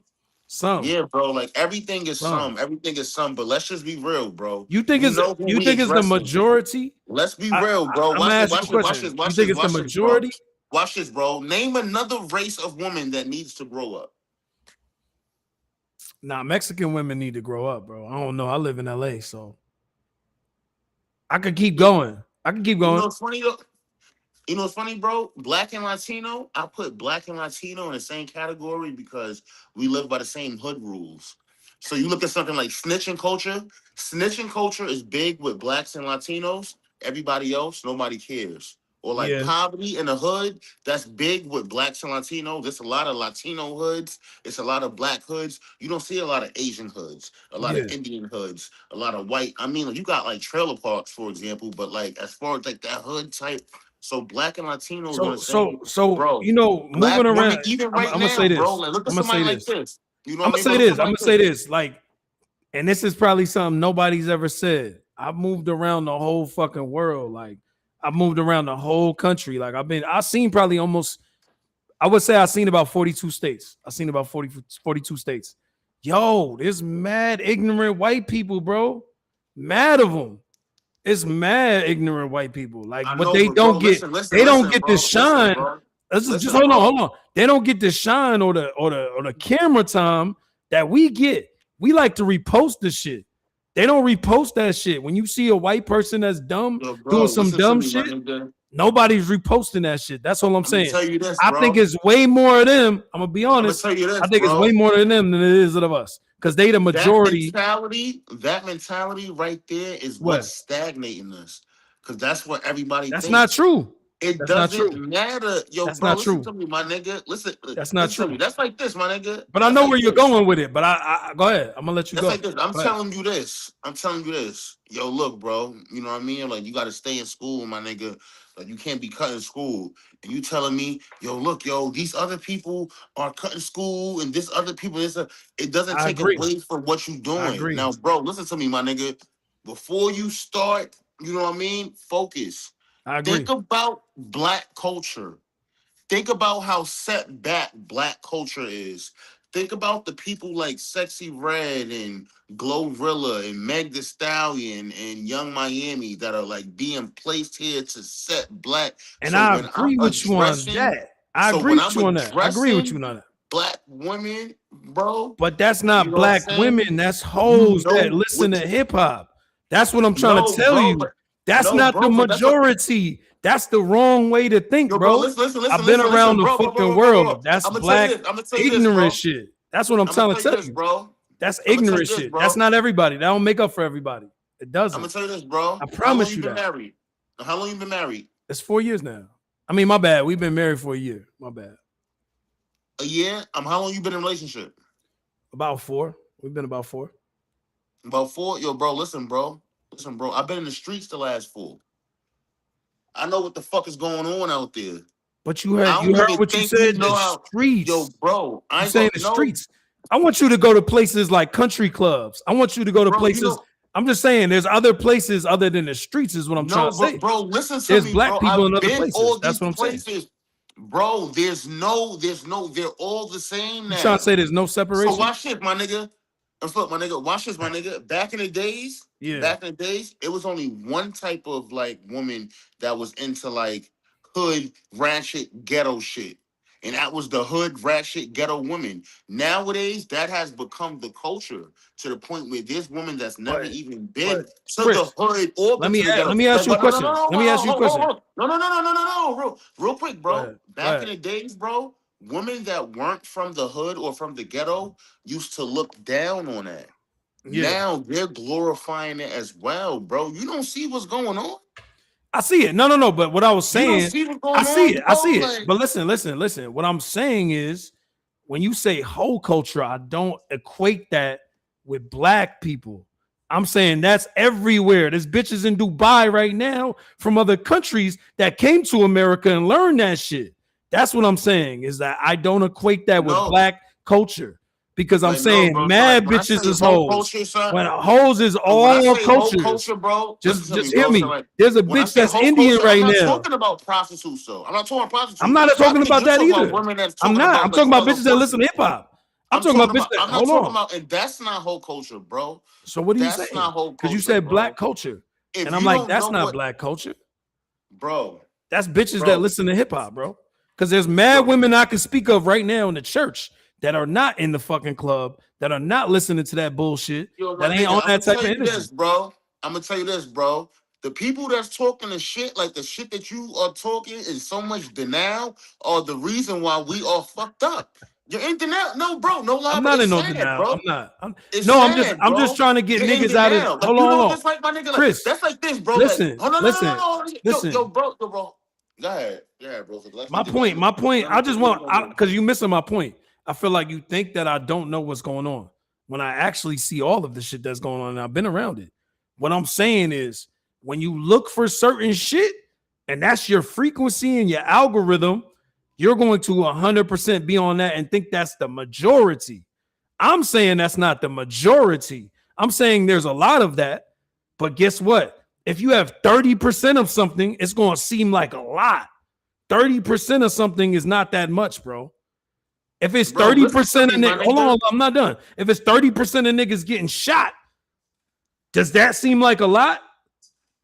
some, Yeah, bro. Like everything is some. some. Everything is some. But let's just be real, bro. You think We it's know who you we think it's the addressing. majority? Let's be I, real, bro. I'm gonna Watch this. ask you a Watch this. Watch question. this. You Watch think this. it's the Watch this, bro. majority? Watch this, bro. Name another race of women that needs to grow up. Nah, Mexican women need to grow up, bro. I don't know. I live in LA, so I could keep Yeah. going. I can keep You know going. what's funny though? You know what's funny, bro? Black and Latino, I put black and Latino in the same category because we live by the same hood rules. So you look at something like snitching culture. Snitching culture is big with blacks and Latinos. Everybody else, nobody cares. Or like Yeah, poverty in the hood, that's big with blacks and Latinos. There's a lot of Latino hoods. It's a lot of black hoods. You don't see a lot of Asian hoods, a lot of yeah. Indian hoods, a lot of white. I mean, you got like trailer parks, for example, but like as far as like that hood type, so black and Latinos on the So, same, so, so, bro. moving Black women, around. even I'm right gonna now, say bro. this. Like, look at I'm gonna somebody say like this. this. You know I'm what I gonna mean, bro? say Look at this. I'm somebody gonna like say this. this. Like, and this is probably something nobody's ever said. I've moved around the whole fucking world. Like, I've moved around the whole country. Like, I've seen probably almost, I would say I've seen about 42 states. I've seen about 42 states. Yo, there's mad ignorant white people, bro. Mad of them. It's mad ignorant white people. Like, I but know, they but bro, don't get listen, they don't listen, get bro. the shine. Bro. Just hold on, hold on. They don't get the shine or the camera time that we get. We like to repost the shit. They don't repost that shit. When you see a white person that's dumb Yo, bro, doing some listen to dumb me, my shit, nigga. nobody's reposting that shit. That's all I'm I'm gonna saying. tell you this, I bro. think it's way more of them. I'm gonna be I'm gonna honest. tell you I this, think it's way bro. more of them than it is of us. Because they the majority. That mentality right there is What? what's stagnating us. Because that's what everybody That's not thinks. true. It That's not doesn't true. matter. Yo, That's bro, not listen true. to me, my nigga. That's not Listen to true. me. That's like this, my nigga. But I That's know like where you're this. going with it. But I go ahead. I'm gonna let you That's go. like this. I'm Go ahead. telling you this. I'm telling you this. Yo, look, bro. You know what I mean? Like, you got to stay in school, my nigga. Like, you can't be cutting school. And you telling me, yo, look, yo, these other people are cutting school, and this other people, it doesn't I take agree. away from what you I doing. agree. Now, bro, listen to me, my nigga. Before you start, you know what I mean? Focus. I agree. Think about black culture. Think about how set back black culture is. Think about the people like Sexy Red and Glorilla and Meg Thee Stallion and Young Miami that are like being placed here to set black. And I agree with you on So when I'm I agree with you addressing on that. black women, bro, But that's you not know what I'm black saying? women. That's You hoes that know listen what? to hip hop. That's what I'm trying to No, tell bro, you. but That's no, not the bro, but that's what. majority. That's the wrong way to think, Yo, bro, bro. I've been around the fucking world. That's I'm gonna tell you black this. I'm gonna tell you this, ignorant bro. shit. That's what I'm I'm gonna trying tell to you tell this, you. bro. That's I'm gonna tell you ignorant this, shit. That's bro. not everybody. That don't make up for everybody. It I'm doesn't. gonna tell you this, bro. I How long promise you you been that. married? How long you been married? It's 4 years now. I mean, my bad. We've been married for a year. My bad. A year. How long you been in a relationship? About 4. We've been about 4. About 4. Yo, bro. Listen, bro. I've been in the streets the last 4. I know what the fuck is going on out there. But you I heard don't even what you think you said. know The how. Yo, streets. bro. I You ain't saying gonna the know, streets. I want you to go to places like country clubs. I want you to go to bro. You places. know. I'm just saying there's other places other than the streets, is what I'm trying No, to but say. bro, listen to There's me, black bro. people in I've other been all places. That's these what I'm saying. places, bro. There's no. They're all the same You trying to now. say there's no So separation? watch this, my nigga. Look, my nigga. Watch this, my nigga. Yeah. It was only one type of like woman that was into like hood ratchet ghetto shit. And that was the hood ratchet ghetto woman. Nowadays, that has become the culture to the point where there's women that's never But even but been to the Chris, hood or been to the let ghetto. me ask Like, you a but no, question. Let me ask you a question. real quick, Go bro. ahead. Go Back in ahead. the days, bro, women that weren't from the hood or from the ghetto used to look down on that. Yeah. Now they're glorifying it as well, bro. You don't see what's going on. I see it. No. But what I was You don't saying, see what's I going see on, it. I bro. see it. Like, But listen. What I'm saying is, when you say whole culture, I don't equate that with black people. I'm saying that's everywhere. There's bitches in Dubai right now from other countries that came to America and learned that shit. That's what I'm saying, is that I don't equate that with no, black culture, because I'm like no, saying bro. So like mad when I bitches say is whole hoes. culture, son. When hoes is So when I all say whole cultures. culture, bro, listen to me, Just hear bro. So me. like There's a when I bitch say that's whole Indian culture, I'm right not now. talking about prostitutes, though. I'm not talking about I'm prostitutes. not I talking think about you're that talking about either. women that's I'm talking not. about I'm like talking about other bitches that listen to pussy. hip hop. I'm talking about bitches that, I'm not hold talking on. about, and that's not whole culture, bro. So what are you That's saying? not whole Because you culture, said black bro. culture. If And I'm you like, don't know that's not what, black culture. bro, That's bitches that bro, listen to hip hop, bro. Because there's mad yo, women I can speak of right now in the church that are not in the fucking club, that are not listening to that bullshit, yo, that my ain't nigga, on I'm that gonna type tell of you energy. this, bro. I'm gonna tell you this, bro. The people that's talking the shit, like the shit that you are talking, is so much denial, or the reason why we are fucked up. You're in denial, no, bro, no lie, I'm but not it's in no sad, denial. I'm bro. not. It's No, sad, I'm just bro. trying to get You're in niggas out of denial. Like, hold you on, know, hold on. just like my nigga, like Chris, that's like this, bro. Like, listen, oh listen, yo, listen. bro, yo, bro. Go ahead, bro. 'Cause let's My get back point, to my point. I just want, the because you missing my point. I feel like you think that I don't know what's going on when I actually see all of the shit that's going on. And I've been around it. What I'm saying is, when you look for certain shit, and that's your frequency and your algorithm, you're going to 100% be on that and think that's the majority. I'm saying that's not the majority. I'm saying there's a lot of that. But guess what? If you have 30% of something, it's going to seem like a lot. 30% of something is not that much, bro. If it's 30% of niggas, hold on, I'm not done. If it's 30% of niggas getting shot, does that seem like a lot?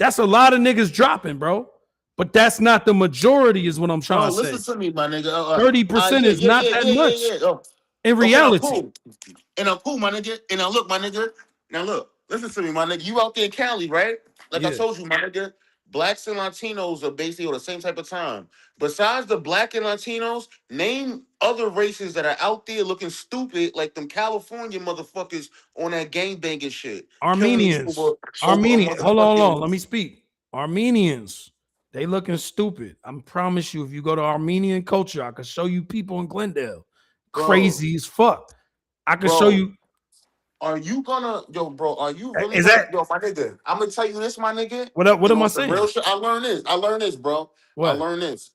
That's a lot of niggas dropping, bro. But that's not the majority, is what I'm trying Bro, to say. listen to me, my nigga. 30% Yeah, is yeah, not yeah, that yeah, yeah, much yeah. Oh, in okay, I'm reality. cool. And I'm cool, my nigga. And now look, my nigga. Now look, listen to me, my nigga. You out there in Cali, right? Like I Yeah. told you, my nigga. Blacks and Latinos are basically on the same type of time. Besides the black and Latinos, name other races that are out there looking stupid like them California motherfuckers on that gangbanging shit. Killing each Armenians. over a Armenian. Hold on. motherfucking. Let me speak. Armenians. They looking stupid. I promise you, if you go to Armenian culture, I can show you people in Glendale. Bro, Crazy as fuck. I can show bro. you. Are you gonna, yo, bro? Are you really Is gonna, that yo, my nigga? I'm gonna tell you this, my nigga. what And am I on some real saying? shit, I learned this. I learned this, bro. I What? learned this.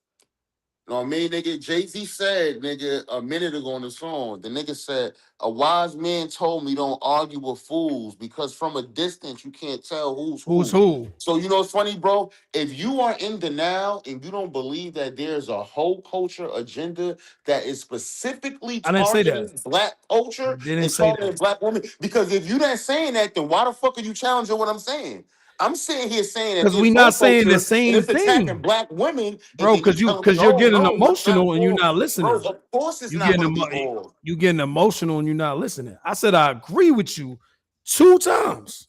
You know what I mean, nigga? Jay-Z said, nigga, a minute ago on the song, the nigga said, a wise man told me don't argue with fools because from a distance you can't tell who's Who's who. who? So you know what's funny, bro? If you are in denial and you don't believe that there's a whole culture agenda that is specifically I didn't say that. targeting black I culture didn't and say targeting that. black women, because if you're not saying that, then why the fuck are you challenging what I'm saying? I'm sitting here saying that Because there's we not whole saying the culture and same it's attacking thing, black women, and bro. then you Because telling me, you're oh getting no, y'all not emotional and you're for, not bro. listening. Of course, it's You not getting going to be all. you getting emotional and you're not listening. I said I agree with you 2 times.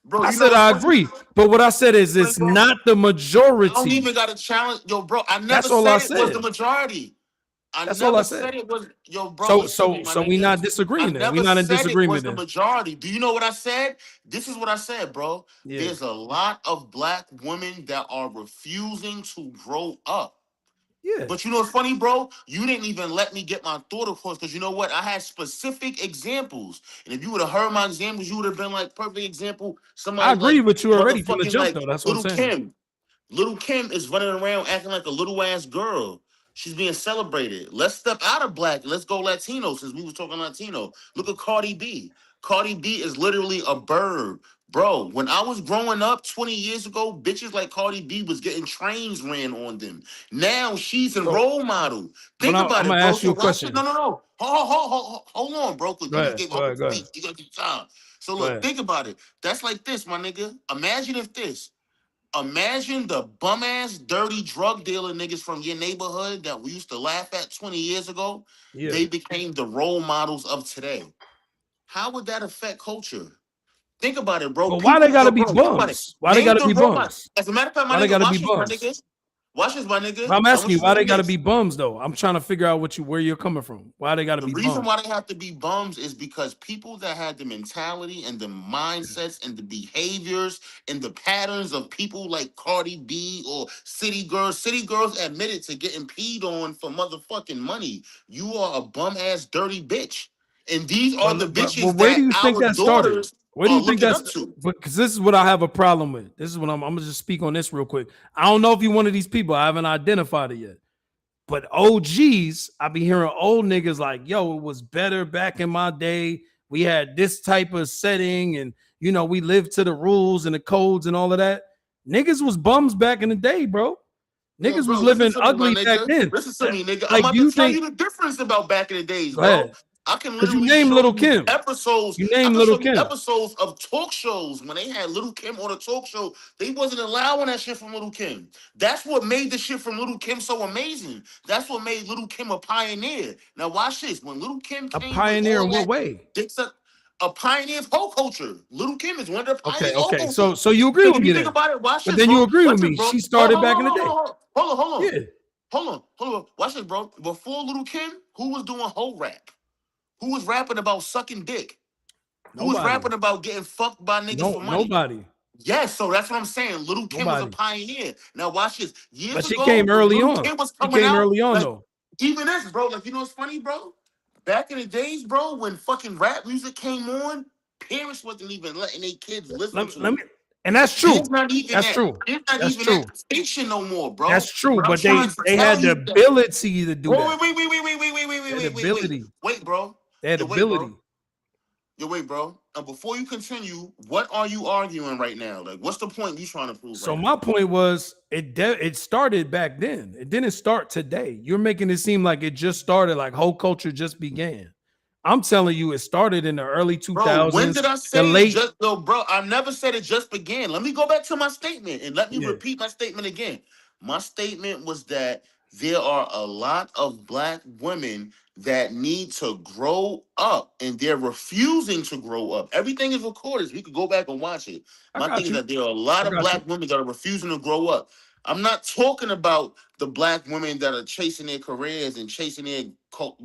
Bro, I you know said what's I funny? agree, but what I said is Bro, it's not the I don't majority. even got to challenge, yo, bro. I never That's all I said it was the said. majority. I That's all I never said. said it was, yo, bro. So Listen to me, so my so we nigga. not I disagreeing then. We never not in said it was disagreement the then. majority. Do you know what I said? This is what I said, bro. Yeah. There's a lot of black women that are refusing to grow up. Yeah. But you know what's funny, bro? You didn't even let me get my thought across because you know what? I had specific examples. And if you would have heard my examples, you would have been like, perfect example. I Somebody agree like with you already from the motherfucking jump like though. That's what I'm Little saying. Kim. Little Kim is running around acting like a little ass girl. She's being celebrated. Let's step out of black. Let's go Latino since we was talking Latino. Look at Cardi B. Cardi B is literally a bird. Bro, when I was growing up 20 years ago, bitches like Cardi B was getting trains ran on them. Now she's a So role model. but Think about I'm it, gonna bro. ask you So a watch it. No, question. no, no. Hold on, bro. Because Go you just ahead. gave Go up a ahead. Go ahead. speech. You got to time. So Go look, ahead. think about it. That's like this, my nigga. Imagine if this. Imagine the bum ass, dirty drug dealer niggas from your neighborhood that we used to laugh at 20 years ago. Yeah. They became the role models of today. How would that affect culture? Think about it, bro. But why they People, gotta yo, be bro, think about it. bums? Why they Name gotta the be robot. bums? As a matter of fact, my Why they nigga, gotta be watch this, my bums? nigga. Watch this, my nigga. I'm I asking want you you to why they learn gotta be this. bums though. I'm trying to figure out where you're coming from. Why they gotta The be reason bums? why they have to be bums is because people that had the mentality and the mindsets and the behaviors and the patterns of people like Cardi B or City Girls admitted to getting peed on for motherfucking money. You are a bum ass dirty bitch. And these are the But bitches where do that you think our that started? daughters Where do are you think looking that's? up to. Because this is what I have a problem with. This is what I'm gonna just speak on this real quick. I don't know if you're one of these people. I haven't identified it yet. But OGs, I be hearing old niggas like, yo, it was better back in my day. We had this type of setting, and we lived to the rules and the codes and all of that. Niggas was bums back in the day, bro. Yo, Niggas bro, was listen living to me, my ugly back nigga. then. Listen to me, nigga. I'm Like, about do to you tell think? you the difference about back in the days, Go bro. ahead, I can because you literally named show Little you Kim. episodes. You I named can Little show you Kim. episodes of talk shows when they had Little Kim on a talk show. They wasn't allowing that shit from Little Kim. That's what made the shit from Little Kim so amazing. That's what made Little Kim a pioneer. Now watch this. When Little Kim A came with pioneer all in what that, way? dicks up, a pioneer of whole culture. Little Kim is one of the pioneers Okay, of whole okay. culture. So you agree Because with if you me think then? about it, watch But this, then you bro. agree with Watch this, me. bro. She started back in the day. Hold on. Yeah. Hold on. Watch this, bro. Before Little Kim, who was doing whole rap? Who was rapping about sucking dick? Who was Nobody. rapping about getting fucked by niggas No, for money? nobody. Yes, so that's what I'm saying. Little Kim was a Nobody. pioneer. Now watch this. But Years she ago, came when early Little on. Kim was She coming came out, early on like though. even this, bro. Like you know what's funny, bro? Back in the days, bro, when fucking rap music came on, parents wasn't even letting their kids listen to Let it. me, and that's There's true. not even That's that. true. There's not That's even that true. distinction no more, That's bro. true. But I'm But trying to they tell had the you that. ability to do that. They had the ability. Wait, bro. They had Yo, wait, bro. ability. Yo, wait, bro. And before you continue, what are you arguing right now? Like, what's the point you trying to prove So right my now? point was it started back then. It didn't start today. You're making it seem like it just started, like whole culture just began. I'm telling you, it started in the early Bro, when 2000s, did I the say it late. just though, bro? I never said it just began. Let me go back to my statement and let me Yeah, repeat my statement again. My statement was that there are a lot of black women that need to grow up and they're refusing to grow up. Everything is recorded. We could go back and watch it. I My thing got is you. that there are a lot I of got you. black women that are refusing to grow up. I'm not talking about the black women that are chasing their careers and chasing their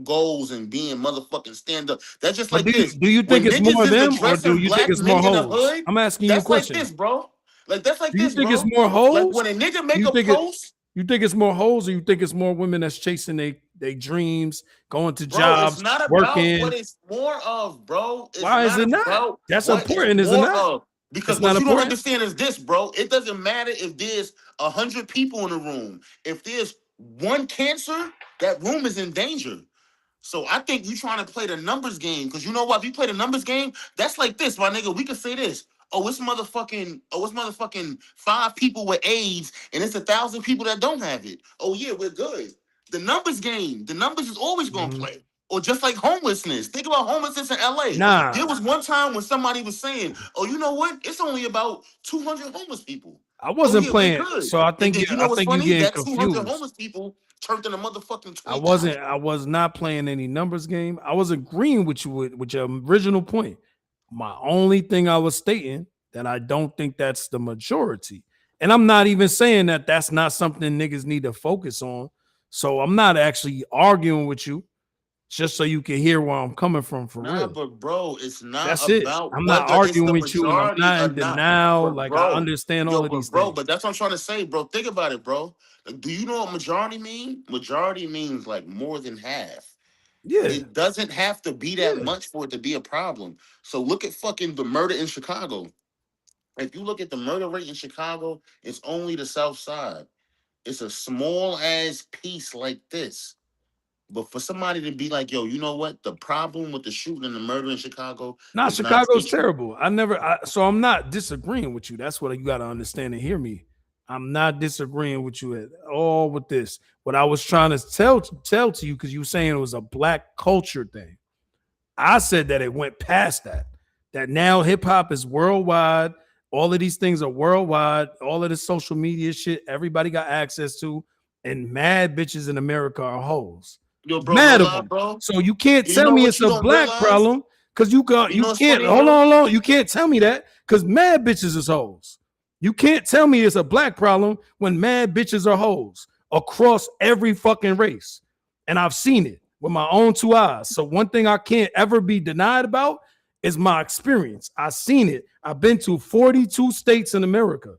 goals and being motherfucking stand up. That's just But like this. do you think When it's niggas more is them or do addressing you think black it's more men in the hoes? hood, I'm asking you a that's like question. this, bro. Like that's like Do you this, think it's bro. more Like hoes? when a nigga Do make you a think it? post, You think it's more hoes, or you think it's more women that's chasing they dreams, going to bro, it's jobs, not about what working? it's more of, bro. It's Why is not it not? about That's what it's important, is it more not? of. It's Because not what you don't important. understand is this, bro. It doesn't matter if there's 100 people in the room. If there's one cancer, that room is in danger. So I think you trying to play the numbers game because you know what? If you play the numbers game, that's like this, my nigga. We could say this. It's motherfucking 5 people with AIDS and it's 1,000 people that don't have it. Oh yeah, we're good. The numbers game. The numbers is always gonna Mhm. play. Or just like homelessness. Think about homelessness in LA. There Nah, was one time when somebody was saying, "Oh, you know what? It's only about 200 homeless people." I Oh wasn't yeah, we're playing. good. So And then you know I what's think you funny? getting That 200 confused. homeless people turned into motherfucking I 20,000. wasn't. I was not playing any numbers game. I was agreeing with you with your original point. My only thing I was stating that I don't think that's the majority, and I'm not even saying that that's not something niggas need to focus on. So I'm not actually arguing with you, just so you can hear where I'm coming from for Nah, real. but bro, it's not That's it. about I'm not whether it's arguing the with you, and I'm majority not or in not. denial. But Like I bro, understand all yo, of but these bro, things. but that's what I'm trying to say, bro. Think about it, bro. Like, do you know what majority mean? Majority means like more than half. Yeah, It doesn't have to be that yeah. much for it to be a problem. So look at fucking the murder in Chicago. If you look at the murder rate in Chicago, it's only the South Side. It's a small ass piece like this. But for somebody to be like, yo, you know what? The problem with the shooting and the murder in Chicago Nah, is not Chicago's teaching. terrible. So I'm not disagreeing with you. That's what you got to understand and hear me. I'm not disagreeing with you at all with this. What I was trying to tell to you, because you were saying it was a black culture thing. I said that it went past that. That now hip hop is worldwide. All of these things are worldwide. All of this social media shit, everybody got access to, and mad bitches in America are hoes. Yo, bro, no Mad of lie, them. bro. So you can't You tell know me what it's you a don't black realize? problem because You you know what's can't funny, hold bro? on, hold on. You can't tell me that because mad bitches is hoes. You can't tell me it's a black problem when mad bitches are hoes across every fucking race. And I've seen it with my own 2 eyes. So one thing I can't ever be denied about is my experience. I've seen it. I've been to 42 states in America.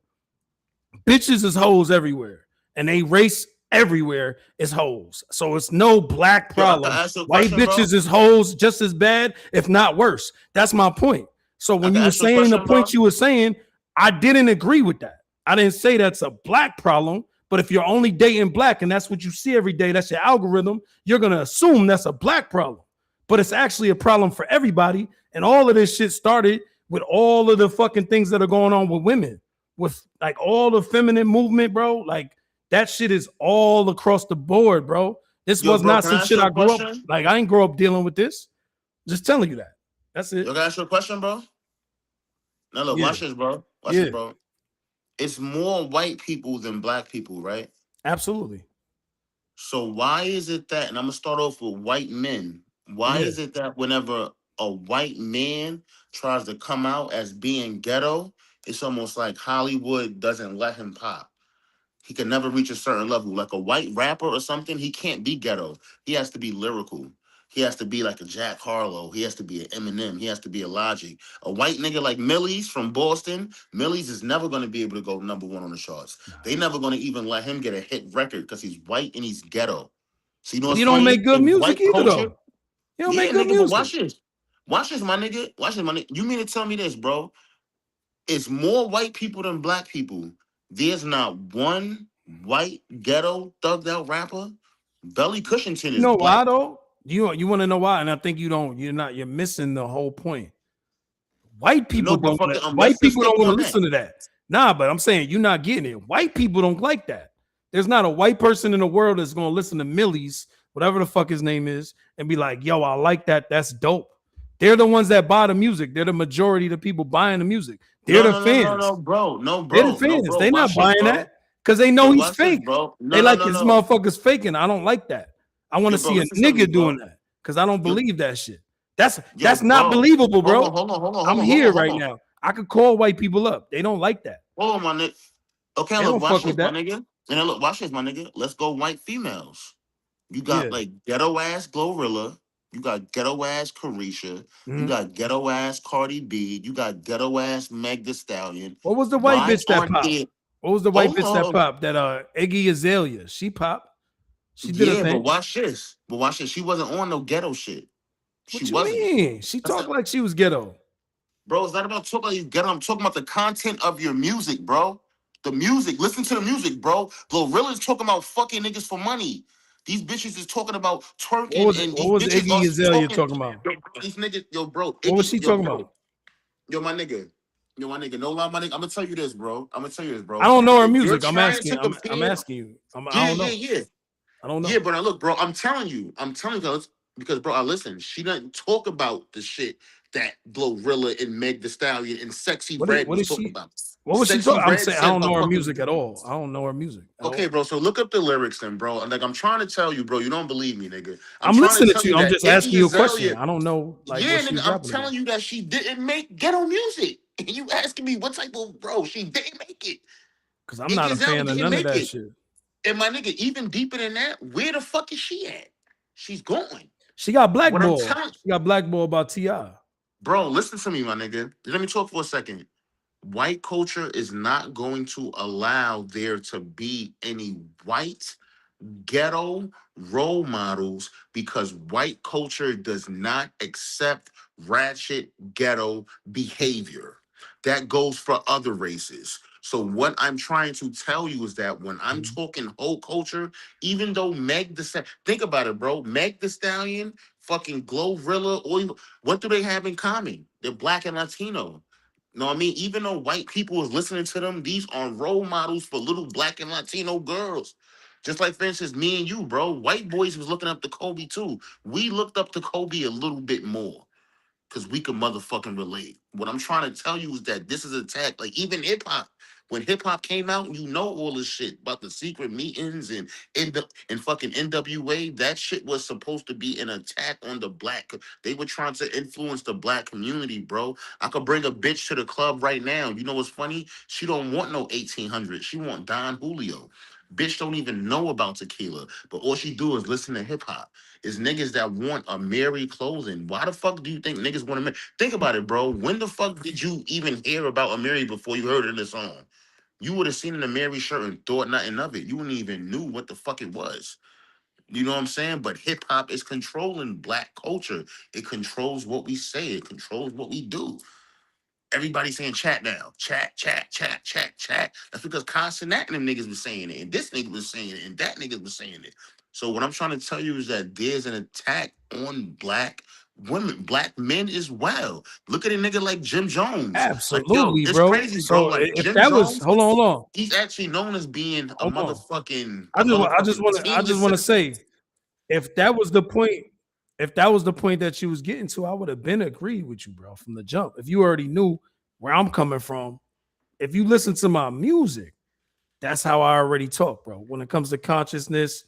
Bitches is hoes everywhere, and they race everywhere is hoes. So it's no black Yo, I can problem. ask you a White question, bro. bitches is hoes just as bad, if not worse. That's my point. So I when can you were ask you a saying the question, point bro. you were saying, I didn't agree with that. I didn't say that's a black problem. But if you're only dating black and that's what you see every day, that's your algorithm, you're gonna assume that's a black problem. But it's actually a problem for everybody. And all of this shit started with all of the fucking things that are going on with women, with like all the feminine movement, bro. Like that shit is all across the board, bro. This Yo, was bro, not can I some ask shit you I a grew up question? like. I ain't grow up dealing with this. Just telling you that. That's it. Yo, can I ask you a question, bro? Now look, Yeah, watch this, bro. Watch this, yeah, bro. It's more white people than black people, right? absolutely. So why is it that, and I'm gonna start off with white men. Why Yeah. is it that whenever a white man tries to come out as being ghetto, it's almost like Hollywood doesn't let him pop? He can never reach a certain level. Like a white rapper or something, he can't be ghetto. He has to be lyrical. He has to be like a Jack Harlow. He has to be an Eminem. He has to be a Logic. A white nigga like Millie's from Boston, Millie's is never going to be able to go #1 on the charts. They never going to even let him get a hit record because he's white and he's ghetto. So you know But what's he don't funny? make good In music white either, culture, though. He don't make yeah, good nigga, but music. watch this. Watch this, my nigga. Watch this, my nigga. You mean to tell me this, bro? It's more white people than black people. There's not one white ghetto thugged out rapper. Belly Cushington You is know why black. though? You want to know why? And I think you don't. You're not. You're missing the whole point. White I people know, but don't. fucking White let's just people stick don't want to on that. listen to that. Nah, but I'm saying you're not getting it. White people don't like that. There's not a white person in the world that's going to listen to Millie's whatever the fuck his name is, and be like, yo, I like that. That's dope. They're the ones that buy the music. They're the majority of the people buying the music. They're No, the no, no, no, fans. no, bro. No, They're the bro. No, fans. bro. They not Watch this, buying that bro. because they know Yo, he's watch this, fake. bro. They No, no, like no, this no. motherfucker's faking. I don't like that. I want Yo, to bro, see a listen to me, nigga doing bro. that because I don't Yo, believe that shit. That's yo, that's not bro. believable, Hold bro. on, hold on, hold on, hold I'm on, hold here on, hold right on. now. I could call white people up. They don't like that. Hold on, my nigga. Okay, They look, don't watch fuck this, with my that. nigga. And then look, watch this, my nigga. Let's go white females. You got Yeah. like ghetto ass Glorilla. You got ghetto ass Carisha. You Mhm. got ghetto ass Cardi B. You got ghetto ass Meg Thee Stallion. What was the white Why bitch that aren't popped? there? What was the white Hold bitch that on. popped? That Iggy Azalea. She popped. She did her Yeah, but thing. watch this. But watch this. She wasn't on no ghetto shit. She What you wasn't. mean? She That's talked not, like she was ghetto. bro. It's not about talking about you ghetto. I'm talking about the content of your music, bro. The music. Listen to the music, bro. Glorilla's talking about fucking niggas for money. These bitches is talking about twerking, and What these was bitches Iggy are Azalea talking. talking about? Yo, these niggas, yo, bro, What was Iggy, she yo, talking bro, about? yo, my nigga, yo, my nigga. No lie, my nigga. I'm gonna tell you this, bro. I'm gonna tell you this, I bro. don't know her If you're music. I'm trying asking. to I'm compare, asking you. I yeah, don't yeah, know. yeah. I don't Yeah, know. but I look, bro, I'm telling you, because bro, I listen. She doesn't talk about the shit that Glorilla and Meg Thee Stallion and Sexy Red What was is talking she? about. What was she Sexy talking? I'm Red saying I said don't her know her fucking. music at all. I don't know her music at Okay, all. bro. So look up the lyrics, then, bro. Like I'm trying to tell you, bro. You don't believe me, nigga. I'm I'm trying to listening tell to you you. I'm that just asking Iggy you a question. Azalea. I don't know like what Yeah, she nigga. was I'm rapping about. telling you that she didn't make ghetto music. And you asking me what type of bro? She didn't make it. Because I'm not Iggy a Azalea fan of didn't none of make that it. shit. And my nigga, even deeper than that, where the fuck is she at? She's going. She got What I'm blackballed. telling, She got blackballed by Ti. bro, listen to me, my nigga. Let me talk for a second. White culture is not going to allow there to be any white ghetto role models because white culture does not accept ratchet ghetto behavior. That goes for other races. So what I'm trying to tell you is that when I'm talking whole culture, even though Meg the Stallion, think about it, bro. Meg the Stallion, fucking Glorilla, what do they have in common? They're black and Latino. Know what I mean? Even though white people is listening to them, these are role models for little black and Latino girls. Just like, for instance, me and you, bro. White boys was looking up to Kobe too. We looked up to Kobe a little bit more because we could motherfucking relate. What I'm trying to tell you is that this is an attack. Like even hip hop, when hip hop came out, you know all this shit about the secret meetings and fucking NWA. That shit was supposed to be an attack on the black. They were trying to influence the black community, bro. I could bring a bitch to the club right now. You know what's funny? She don't want no 1800. She want Don Julio. Bitch don't even know about tequila, but all she do is listen to hip hop is niggas that want a Mary clothing. Why the fuck do you think niggas want to marry? Think about it, bro. When the fuck did you even hear about a Mary before you heard of the song? You would have seen an Mary shirt and thought nothing of it. You wouldn't even knew what the fuck it was. You know what I'm saying? But hip hop is controlling black culture. It controls what we say. It controls what we do. Everybody saying chat now. Chat, chat, chat, chat, chat. That's because Constant and them niggas was saying it. And this nigga was saying it. And that nigga was saying it. So what I'm trying to tell you is that there's an attack on black women, black men as well. Look at a nigga like Jim Jones. Like, yo, Absolutely, it's bro. crazy, bro. So Like if Jim that was Jones, hold on, he's actually known as being hold on. a motherfucking I senior just want to citizen. say if that was the point, if that was the point that you was getting to, I would have been agreed with you, bro, from the jump. If you already knew where I'm coming from, if you listen to my music, that's how I already talk, bro. When it comes to consciousness,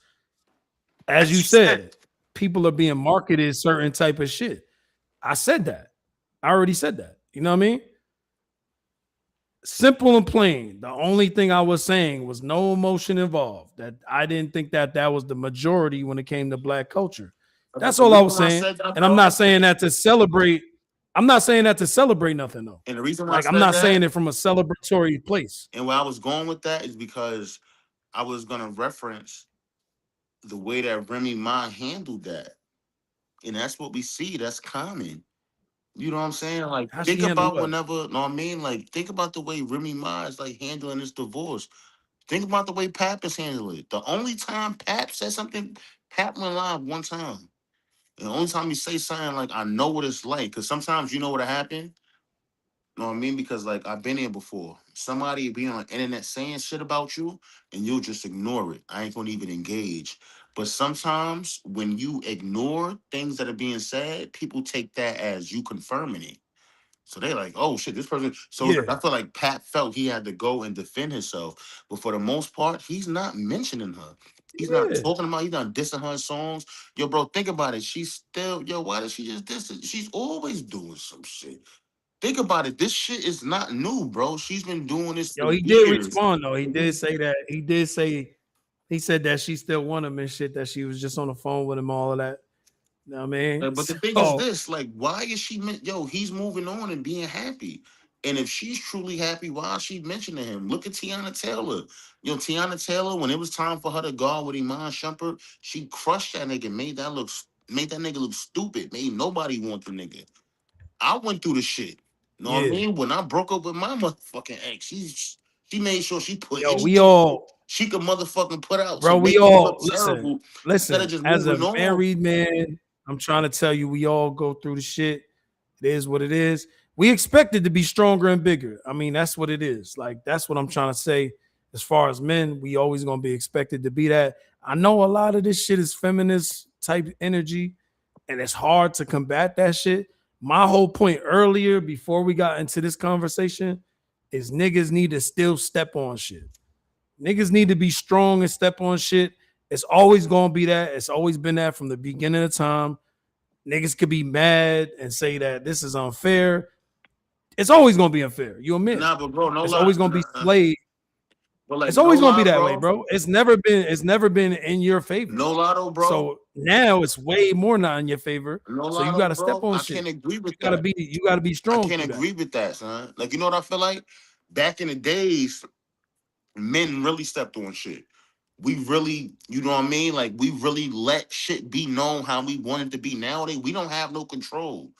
as As you you said, said, people are being marketed certain type of shit. I said that. I already said that. You know what I mean? Simple and plain. The only thing I was saying was no emotion involved. That I didn't think that that was the majority when it came to black culture. okay, That's the all I was reason why I saying. said that, And I'm bro, not saying that to celebrate. I'm not saying that to celebrate nothing though. and the reason why I Like I'm said not saying that, it from a celebratory place. and where I was going with that is because I was gonna reference the way that Remy Ma handled that. And that's what we see. That's common. You know what I'm saying? Like, How she think handle about what? whenever, know what I mean? Like, think about the way Remy Ma is like handling this divorce. Think about the way Pap is handling it. The only time Pap said something, Pap went live one time. And the only time he say something like, I know what it's like. Because sometimes you know what happened? know what I mean? Because like I've been here before. Somebody be on the internet saying shit about you and you'll just ignore it. I ain't gonna even engage. But sometimes when you ignore things that are being said, people take that as you confirming it. So they're like, oh shit, this person. So it's Yeah, like, I feel like Pat felt he had to go and defend himself. But for the most part, he's not mentioning her. He's not yeah. talking about, he's not dissing her songs. Yo, bro, think about it. She's still, yo, why did she just diss it? She's always doing some shit. Think about it. This shit is not new, bro. She's been doing this for Yo, he did years. respond though. He did say that. He did say he said that she still want him and shit. That she was just on the phone with him, all of that. You know what I mean? But the thing is So this, like, why is she, yo, he's moving on and being happy. And if she's truly happy, why is she mentioning him? Look at Tiana Taylor. Yo, Tiana Taylor, when it was time for her to go out with Iman Shumpert, she crushed that nigga, made that nigga look stupid, made nobody want the nigga. I went through the shit. Know what I yeah, mean? When I broke up with my motherfucking ex, she made sure she put yo, we anything all, she could motherfucking put out to bro, we make me all look listen, terrible instead of listen. just As a moving on. married man, I'm trying to tell you, we all go through the shit. It is what it is. We expect it to be stronger and bigger. I mean, that's what it is. Like, that's what I'm trying to say. As far as men, we always gonna be expected to be that. I know a lot of this shit is feminist type energy, and it's hard to combat that shit. My whole point earlier, before we got into this conversation, is niggas need to still step on shit. Niggas need to be strong and step on shit. It's always gonna be that. It's always been that from the beginning of time. Niggas could be mad and say that this is unfair. It's always gonna be unfair. You admit. Nah, but bro, no It's lie. always gonna be slave. But like, It's no always gonna be lie, that way, bro. bro. It's never been in your favor. No lotto, bro. So now it's way more not in your favor. No So you lotto, gotta step bro. on I shit. can't agree You with gotta that. be you gotta be I strong can't through that. agree with that, son. Like, you know what I feel like? Back in the days, men really stepped on shit. We really, you know what I mean? Like, we really let shit be known how we want it to be. Nowadays, we don't have no control.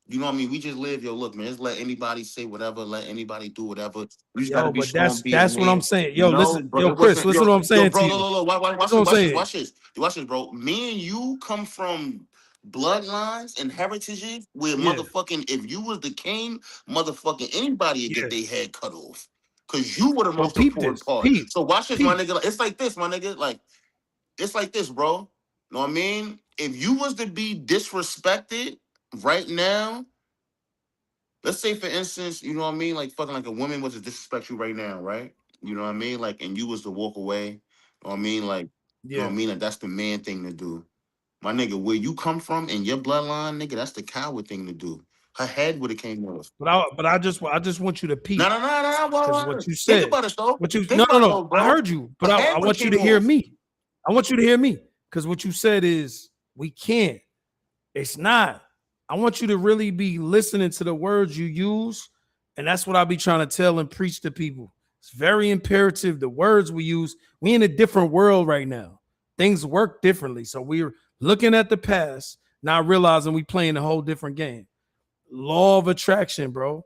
You know what I mean? We just live, yo, look, man, just let anybody say whatever, let anybody do whatever. You just gotta Yo, be but strong, that's be a that's what I'm man. saying. Yo, No, listen, bro, yo, it Chris, wasn't, listen to what I'm yo, saying to bro, you. look, watch Listen to this, what I'm watch this, saying. watch this. Watch this, bro. Me and you come from bloodlines and heritages where Yeah, motherfucking, if you was the king, motherfucking anybody would get yeah. their head cut off. Cause you were the But most peep important this. part. Peep, So watch this, my peep. nigga. Like, it's like this, my nigga. Like, it's like this, bro. Know what I mean? If you was to be disrespected right now, let's say for instance, you know what I mean, like fucking like a woman was to disrespect you right now, right? You know what I mean? Like, and you was to walk away. You know what I mean? Like, you know what Yeah. I mean? Like, that's the man thing to do. My nigga, where you come from and your bloodline, nigga, that's the coward thing to do. Her head would have came off. But I just want you to No, peep no, no, no, because no. what you Think said, about it, though. what you Think no no about it, no, though, I bro. heard you, Her but I head would have want you came to hear off. me. I want you to hear me because what you said is we can't. It's not. I want you to really be listening to the words you use, and that's what I be trying to tell and preach to people. It's very imperative. The words we use. We in a different world right now. Things work differently, so we're looking at the past, not realizing we playing a whole different game. Law of attraction, bro.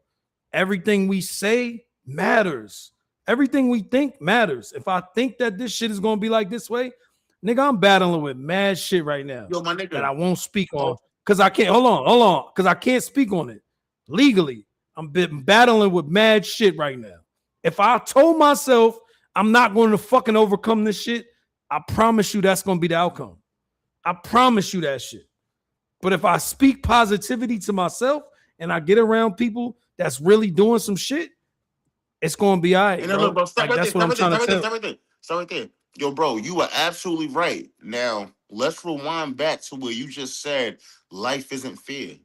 Everything we say matters. Everything we think matters. If I think that this shit is gonna be like this way, nigga, I'm battling with mad shit right now Yo, my that nigga. I won't speak on because I can't. Hold on, because I can't speak on it legally. I'm been battling with mad shit right now. If I told myself I'm not going to fucking overcome this shit, I promise you that's gonna be the outcome. I promise you that shit. But if I speak positivity to myself and I get around people that's really doing some shit, it's gonna be all right, And then look, bro. bro, stop Like right there, that's what stop I'm right there, trying stop to right there, tell. stop right there, stop right there. Yo, bro, you are absolutely right. Now, let's rewind back to where you just said life isn't fair.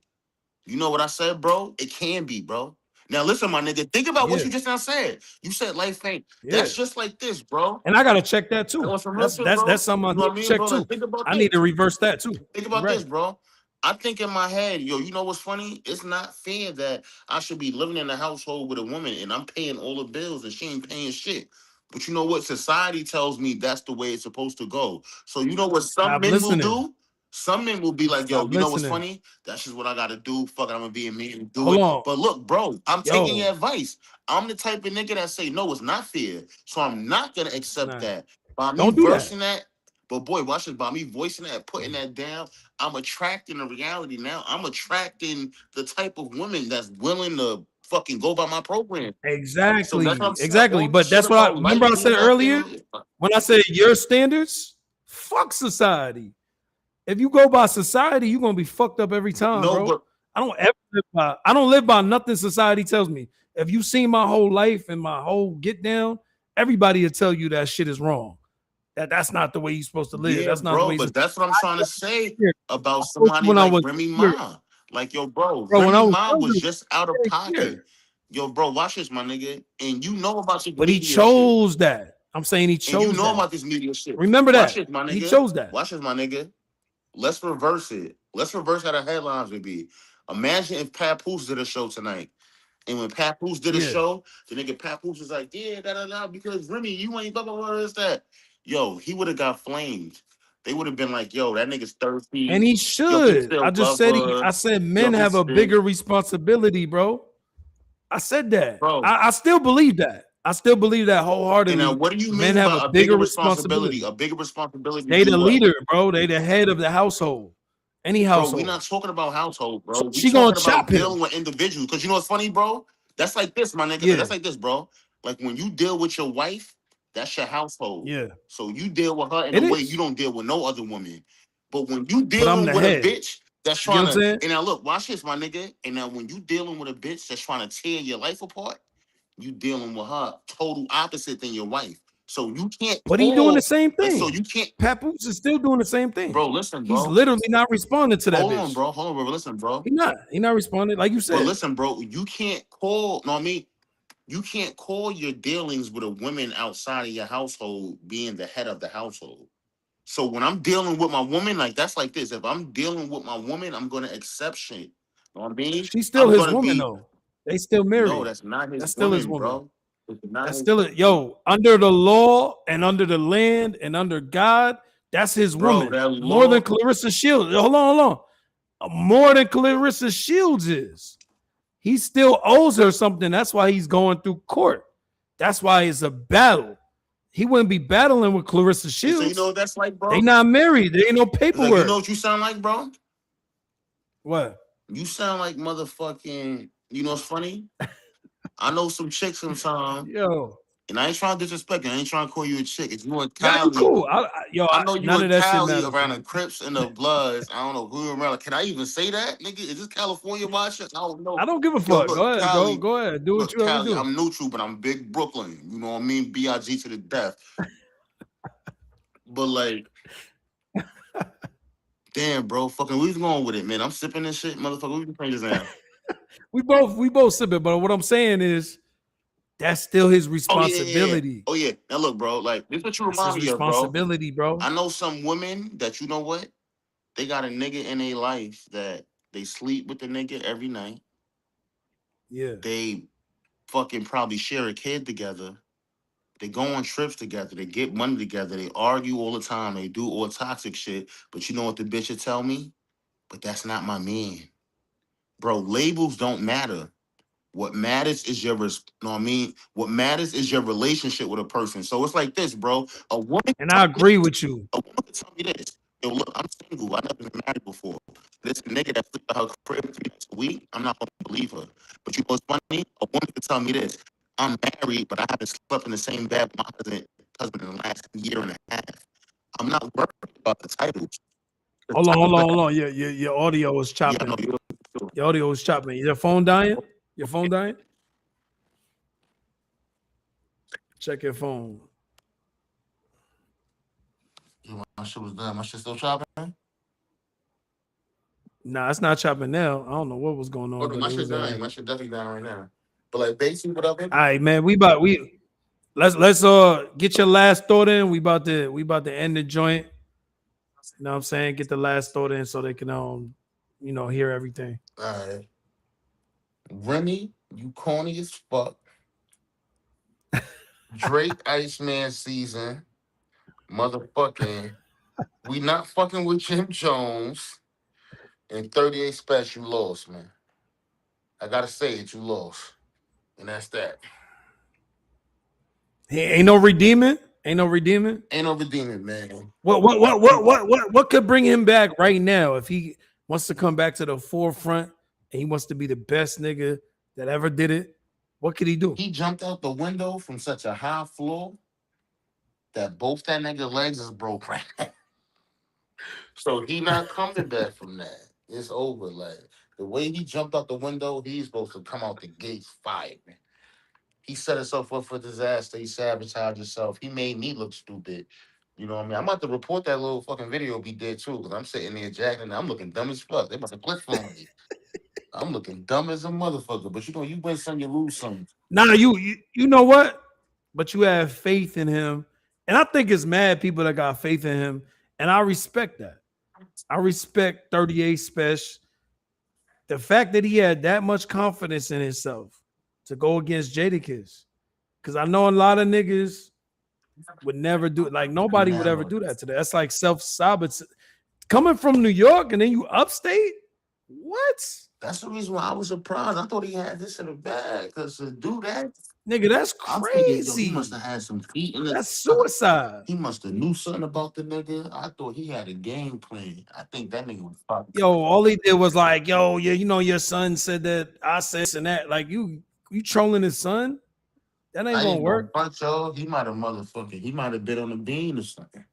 You know what I said, bro? It can be, bro. Now, listen, my nigga, think about what Yeah, you just now said. You said life ain't. yeah. That's just like this, bro. And I gotta check that I too. want some real That's shit, that's bro. that's something I You know need what I to mean, check bro? too. Like, think about I need to this. reverse that too. Think You're about right. this, bro. I think in my head, yo, you know what's funny? It's not fair that I should be living in a household with a woman and I'm paying all the bills and she ain't paying shit. But you know what? Society tells me that's the way it's supposed to go. So you know what some Stop men will listening. do? Some men will be like, yo, Stop you know what's listening. funny? That's just what I gotta do. Fuck it, I'm gonna be a man and do Hold it. on. But look, bro, I'm taking your Yo, advice. I'm the type of nigga that say, no, it's not fair. So I'm not gonna it's accept not. that. By me Don't do that. versing that, but boy, watch this. By me voicing that, putting that down, I'm attracting a reality now. I'm attracting the type of women that's willing to fucking go by my program. So that's what I'm Exactly, saying. exactly. All this But shit that's what I about remember. life I said being that earlier thing. when I said your standards. Fuck society. If you go by society, you're gonna be fucked up every time, No, bro. but I don't live by nothing society tells me. If you seen my whole life and my whole get down, everybody will tell you that shit is wrong. That's not the way you're supposed to live. yeah, That's not the bro. way But that's what I'm trying to say about I told you somebody when I like was Remy younger, Ma. Like, yo, bro, bro. When I Remy was Ma was younger, just out of yeah. pocket. Yo, bro, watch this, my nigga. And you know about this But he media shit. chose that. I'm saying he And you chose know that. about this media shit. Remember Watch that. this, my He nigga. chose that. Watch this, my nigga. Let's reverse it. Let's reverse how the headlines would be. Imagine if Papoose did a show tonight. And when Papoose did a Yeah. show, the nigga Papoose was like, yeah, because Remy, you ain't blah, blah, blah, this, that. Yo, he would have got flamed. They would have been like, yo, that nigga's And thirsty. he Yo, he should. I still just love said her. I said Yo, men have he's a still, bigger responsibility, bro. I said that. bro. I still believe that. I still believe that And now, wholeheartedly. what do you Men mean have by a a bigger bigger responsibility? responsibility. A bigger responsibility to They do the what? leader, bro. They the head of the household. Any Bro, we household. not talking about household, bro. So We she gonna talking about chop him. dealing with individuals. Because you know what's funny, bro? That's like this, my nigga. Yeah. That's like this, bro. Like when you deal with your wife, that's your household. Yeah. So you deal with her in a It way you is. don't deal with no other woman. But when you But I'm dealing the with a head. bitch that's You get trying what I'm to, saying? and now look, watch this, my nigga. And now when you dealing with a bitch that's trying to tear your life apart, you dealing with her total opposite than your wife. So you can't But he doing the call, same like, so thing. you can't, Papoose is still doing the same thing. bro, listen, He's bro. literally not responding to that Hold on, bitch. bro. Hold on, bro. Listen, bro. He not. He not responding. Like you But said. listen, bro, you can't call, no, I mean, you can't call your dealings with a woman outside of your household being the head of the household. So when I'm dealing with my woman, like that's like this. If I'm dealing with my woman, I'm gonna accept shit. You know what I mean? She's still I'm his gonna woman be though. They still no, married. that's not his That's still his woman, woman. bro. It's not That's his still under the law and under the land and under God. That's his bro. woman. That More law, than Clarissa Shields. Hold on. More than Clarissa Shields is. He still owes her something. That's why he's going through court. That's why it's a battle. He wouldn't be battling with Clarissa and so you know Shields. what that's like, They bro? not married. There ain't no It's like you know paperwork. what you sound like, bro? What? You sound like motherfucking, you know what's funny? I know some chicks sometimes. Yo. And I ain't trying to disrespect you. I ain't trying to call you a chick. If you and Nah, you Cali, cool. I know you None of and that shit Cali matters to around the me. Crips and the Bloods. I don't know who around. Can I even say that, nigga? Is this California watch? I don't know. I don't give a Yo, fuck. Go look, ahead. Go. Cali. Go ahead. Do what Look, you ever Cali. do. I'm neutral, but I'm big Brooklyn. You know what I mean? BIG to the death. But like, damn, bro, fucking, where's going with it, man? I'm sipping this shit, motherfucker. We can change this now. We both sipping, but what I'm saying is that's still his Oh yeah, yeah, yeah. responsibility. Oh yeah. Now look, bro. Like this, is what you That's remind his me of, bro. responsibility, bro. I know some women that you know what they got a nigga in their life that they sleep with the nigga every night. Yeah. They fucking probably share a kid together. They go on trips together. They get money together. They argue all the time. They do all toxic shit. But you know what the bitch would tell me? But that's not my man. Bro, labels don't matter. What matters is your, know what I mean? What matters is your relationship with a person. So it's like this, bro. A woman And I agree with you. A woman could tell me this. Yo, look, I'm single. I never been married before. This nigga that sleep at her crib 3 nights a week, I'm not gonna believe her. But you know what's funny? A woman could tell me this. I'm married, but I haven't slept in the same bed with my husband in the last year and a half. I'm not worried about the titles. The title Hold on. Your audio is yeah, I know chopping. you. Your audio is chopping. Your phone dying? Your phone dying? Check your phone. My shit was done. My shit still chopping. Nah, it's not chopping now. I don't know what was going Oh on, no, but my it shit was dying. My shit definitely dying right now. But like basically what I've been. all right, man. Let's get your last thought in. We about to end the joint. You know what I'm saying? Get the last thought in so they can hear everything. All right. Remy, you corny as fuck. Drake Iceman season. Motherfucking. We not fucking with Jim Jones. And 38 Special, you lost, man. I gotta say it, you lost. And that's that. Hey, ain't no redeeming. Ain't no redeeming. Ain't no redeeming, man. What could bring him back right now if he wants to come back to the forefront and he wants to be the best nigga that ever did it. What could he do? He jumped out the window from such a high floor that both that nigga legs is broken. So he not coming back from that. It's over. Like the way he jumped out the window, he's supposed to come out the gates fired. He set himself up for disaster. He sabotaged himself. He made me look stupid. You know what I mean? I'm about to report that little fucking video he did too, because I'm sitting there jacking and I'm looking dumb as fuck. They about to clip on me. I'm looking dumb as a motherfucker. But you know, you win some, you lose some. Nah, you know what? But you have faith in him. And I think it's mad people that got faith in him. And I respect that. I respect 38 Special. The fact that he had that much confidence in himself to go against Jadakiss. Because I know a lot of niggas would never do it. Like nobody would ever do that today. That's like self-sabotage. Coming from New York and then you upstate? What? That's the reason why I was surprised. I thought he had this in the bag. Because to do that, Nigga, that's Thinking, yo, crazy. he must have had some feet in it. That's suicide. He must have knew something about the nigga. I thought he had a game plan. I think that nigga was fucking. Yo, all he did was like, yo, yeah, you know, your son said that I said this and that. Like you trolling his son? That ain't gonna work. Punch, yo. He might have motherfucking. He might have been on the bean or something.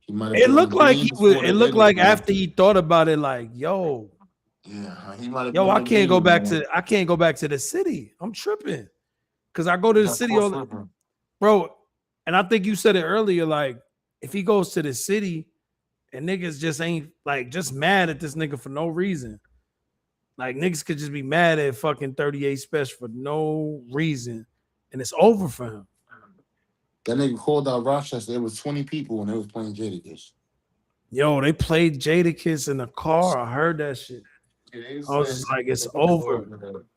He might have. It looked like he was. It looked like after he thought about it, like, yo, yeah, he might have. Yo, I can't go back to the city. I'm tripping. Cause I go to the city all the, bro. And I think you said it earlier. Like, if he goes to the city and niggas just ain't like just mad at this nigga for no reason. Like niggas could just be mad at fucking 38 Special for no reason. And it's over for him. That nigga called out Rochester. There was 20 people when they was playing Jadakiss. Yo, they played Jadakiss in the car. I heard that shit. I was just like, it's over.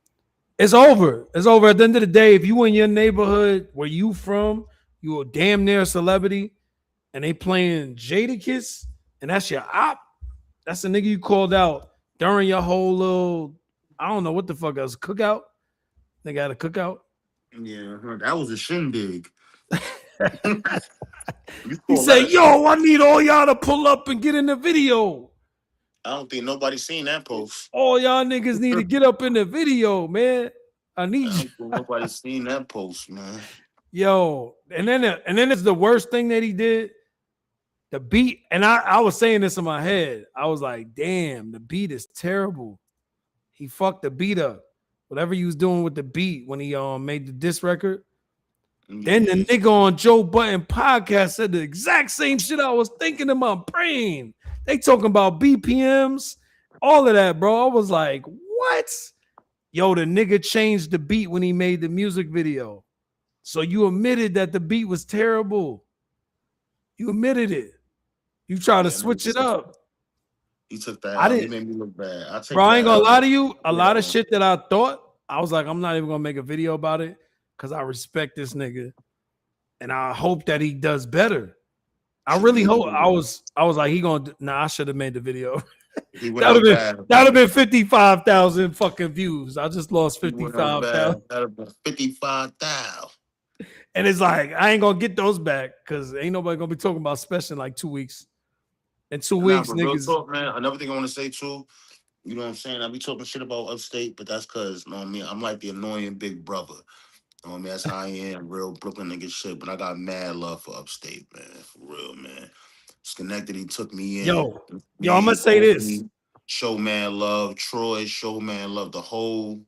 It's over. It's over. At the end of the day, if you in your neighborhood where you from, you a damn near a celebrity, and they playing Jadakiss, and that's your op. That's the nigga you called out during your whole little, I don't know what the fuck else, cookout. They got a cookout. Yeah, that was a shindig. He said, "Yo, I need all y'all to pull up and get in the video." I don't think nobody seen that post. All y'all niggas need to get up in the video, man. I need you. Nobody seen that post, man. Yo, and then it's the worst thing that he did. The beat, and I was saying this in my head. I was like, damn, the beat is terrible. He fucked the beat up. Whatever he was doing with the beat when he made the diss record. Then the nigga on Joe Budden podcast said the exact same shit I was thinking in my brain. They talking about BPMs, all of that, bro. I was like, what? Yo, the nigga changed the beat when he made the music video. So you admitted that the beat was terrible. You admitted it. You trying to switch it up. He took that out. He made me look bad. Bro, I ain't gonna lie to you. A lot of shit that I thought, I was like, I'm not even gonna make a video about it because I respect this nigga. And I hope that he does better. I really hope. I was like, he gonna. Nah, I should have made the video. That would have been 55,000 fucking views. I just lost 55,000. That would have been 55,000. And it's like I ain't gonna get those back because ain't nobody gonna be talking about Special in like 2 weeks. In 2 weeks, niggas. Talk, man. Another thing I want to say too. You know what I'm saying? I be talking shit about upstate, but that's because you know what I mean. I'm like the annoying big brother. You know what I mean? That's how I am, real Brooklyn nigga shit. But I got mad love for upstate, man. For real, man. Schenectady took me in. Yo, I'm gonna say this. Show man love. Troy, show man love. The whole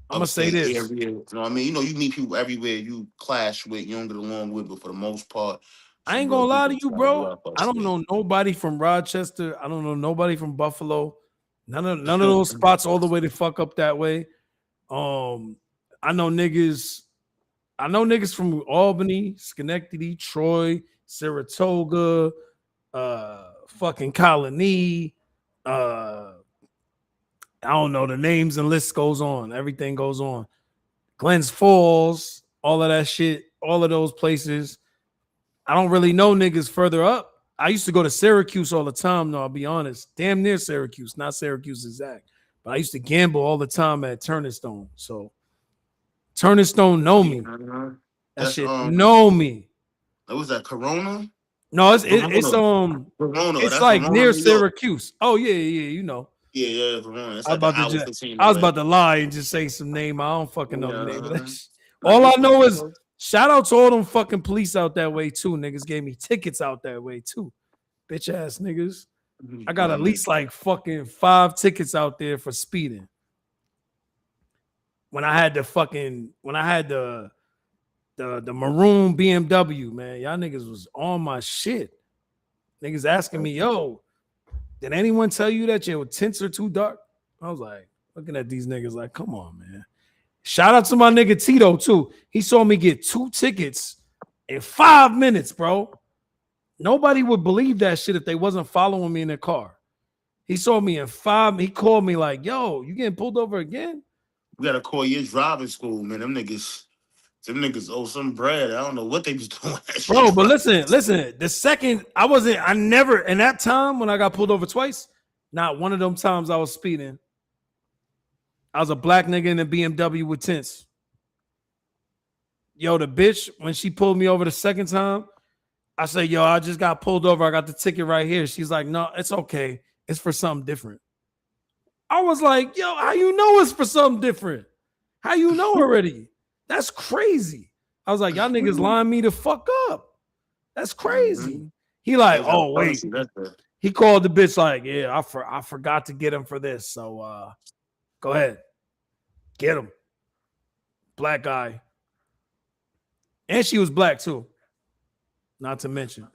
I'm gonna say this. Area, you know what I mean? You know, you meet people everywhere you clash with, you don't get along with, but for the most part, I ain't gonna lie to you, bro. I don't know nobody from Rochester. I don't know nobody from Buffalo. None of those spots all the way to fuck up that way. I know niggas from Albany, Schenectady, Troy, Saratoga, fucking Colony. I don't know, the names and list goes on. Everything goes on. Glens Falls, all of that shit, all of those places. I don't really know niggas further up. I used to go to Syracuse all the time, though, I'll be honest. Damn near Syracuse, not Syracuse exact. But I used to gamble all the time at Turner Stone. So Turner Stone know me. That shit know me. What was that, Corona? No, it's Corona. It's like near Syracuse. Oh, yeah, you know. Yeah, Verona. It's I was like an about to hour just, 15 I was away. about to lie and just say some name. I don't fucking know the name of that Yeah. shit. Nah, All you I know fucking is know. shout out to all them fucking police out that way too. Niggas gave me tickets out that way too. Bitch ass niggas. I got at least like fucking 5 tickets out there for speeding. When I had the maroon BMW, man, y'all niggas was on my shit. Niggas asking me, yo, did anyone tell you that your tints are too dark? I was like, looking at these niggas like, come on, man. Shout out to my nigga Tito, too. He saw me get 2 tickets in 5 minutes, bro. Nobody would believe that shit if they wasn't following me in the car. He saw me in 5. He called me like, yo, you getting pulled over again? We gotta call your driving school, man. Them niggas owe some bread. I don't know what they was doing. That Bro, shit, but listen. The second I never in that time when I got pulled over twice, not one of them times I was speeding. I was a black nigga in a BMW with tints. Yo, the bitch, when she pulled me over the second time, I said, yo, I just got pulled over. I got the ticket right here. She's like, no, it's okay. It's for something different. I was like, yo, how you know it's for something different? How you know already? That's crazy. I was like, y'all niggas lying me the fuck up. That's crazy. He like, oh, wait. He called the bitch like, yeah, I forgot to get him for this. So go ahead. Get him. Black guy. And she was black too. Not to mention,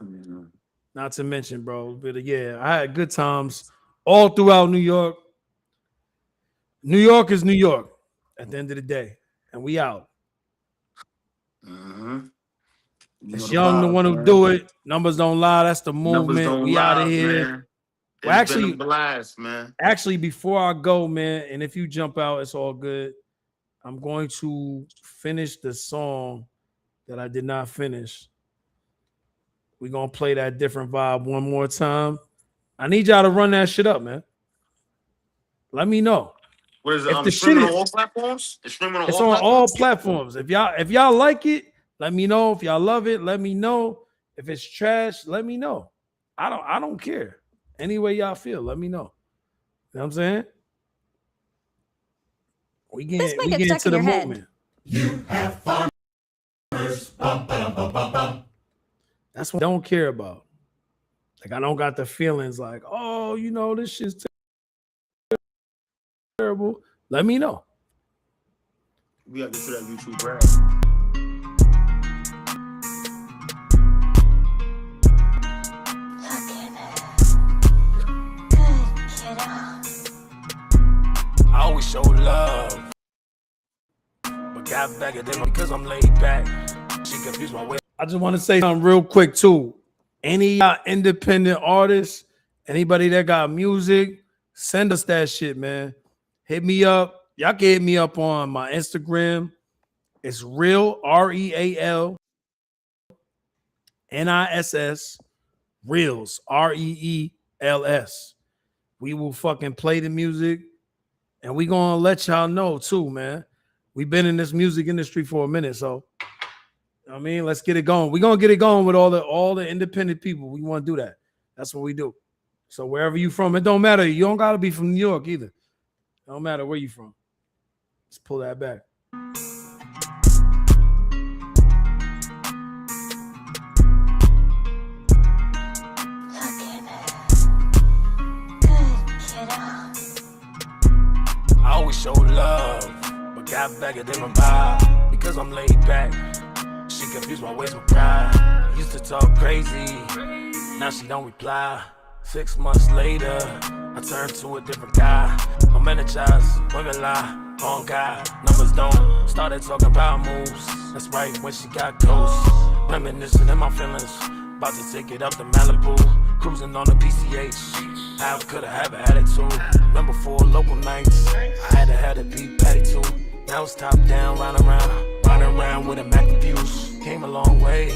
bro. But yeah, I had good times all throughout New York. New York is New York at the end of the day. And we out. It's Young, the one who do it. Numbers don't lie. That's the movement. We out of here. Man. Well, actually, been a blast, man. Actually, before I go, man, and if you jump out, it's all good. I'm going to finish the song that I did not finish. We're going to play that different vibe one more time. I need y'all to run that shit up, man. Let me know. What is it? If the shit streaming is, on all platforms? It's streaming on it's all on platforms? all platforms. If y'all like it, let me know. If y'all love it, let me know. If it's trash, let me know. I don't care. Any way y'all feel, let me know. You know what I'm saying? We get into the movement. You have farmers. That's what I don't care about. Like, I don't got the feelings like, oh, you know, this shit's terrible. Let me know. We got to get to that YouTube rap. I always show love, but got back at them because I'm laid back. She confused my way. I just want to say something real quick too. Any independent artists, anybody that got music, send us that shit, man. Hit me up. Y'all can hit me up on my Instagram. It's real REAL NISS Reels REELS. We will fucking play the music. And we gonna let y'all know too, man. We've been in this music industry for a minute, so I mean, let's get it going. We're gonna get it going with all the independent people. We want to do that. That's what we do. So wherever you from, it don't matter. You don't gotta be from New York either. It don't matter where you from. Let's pull that back. I always show love, but got back at them vibe because I'm laid back. She confused my ways with pride. Used to talk crazy, now she don't reply. 6 months later, I turned to a different guy. I'm energized, women lie, on God. Numbers don't, started talking about moves. That's right, when she got ghosts. Reminiscing in my feelings, about to take it up to Malibu. Cruising on the PCH, I could have an attitude. Remember 4 local nights, I had to have it be petty too. Now it's top down, riding around with a Mac abuse. Came a long way,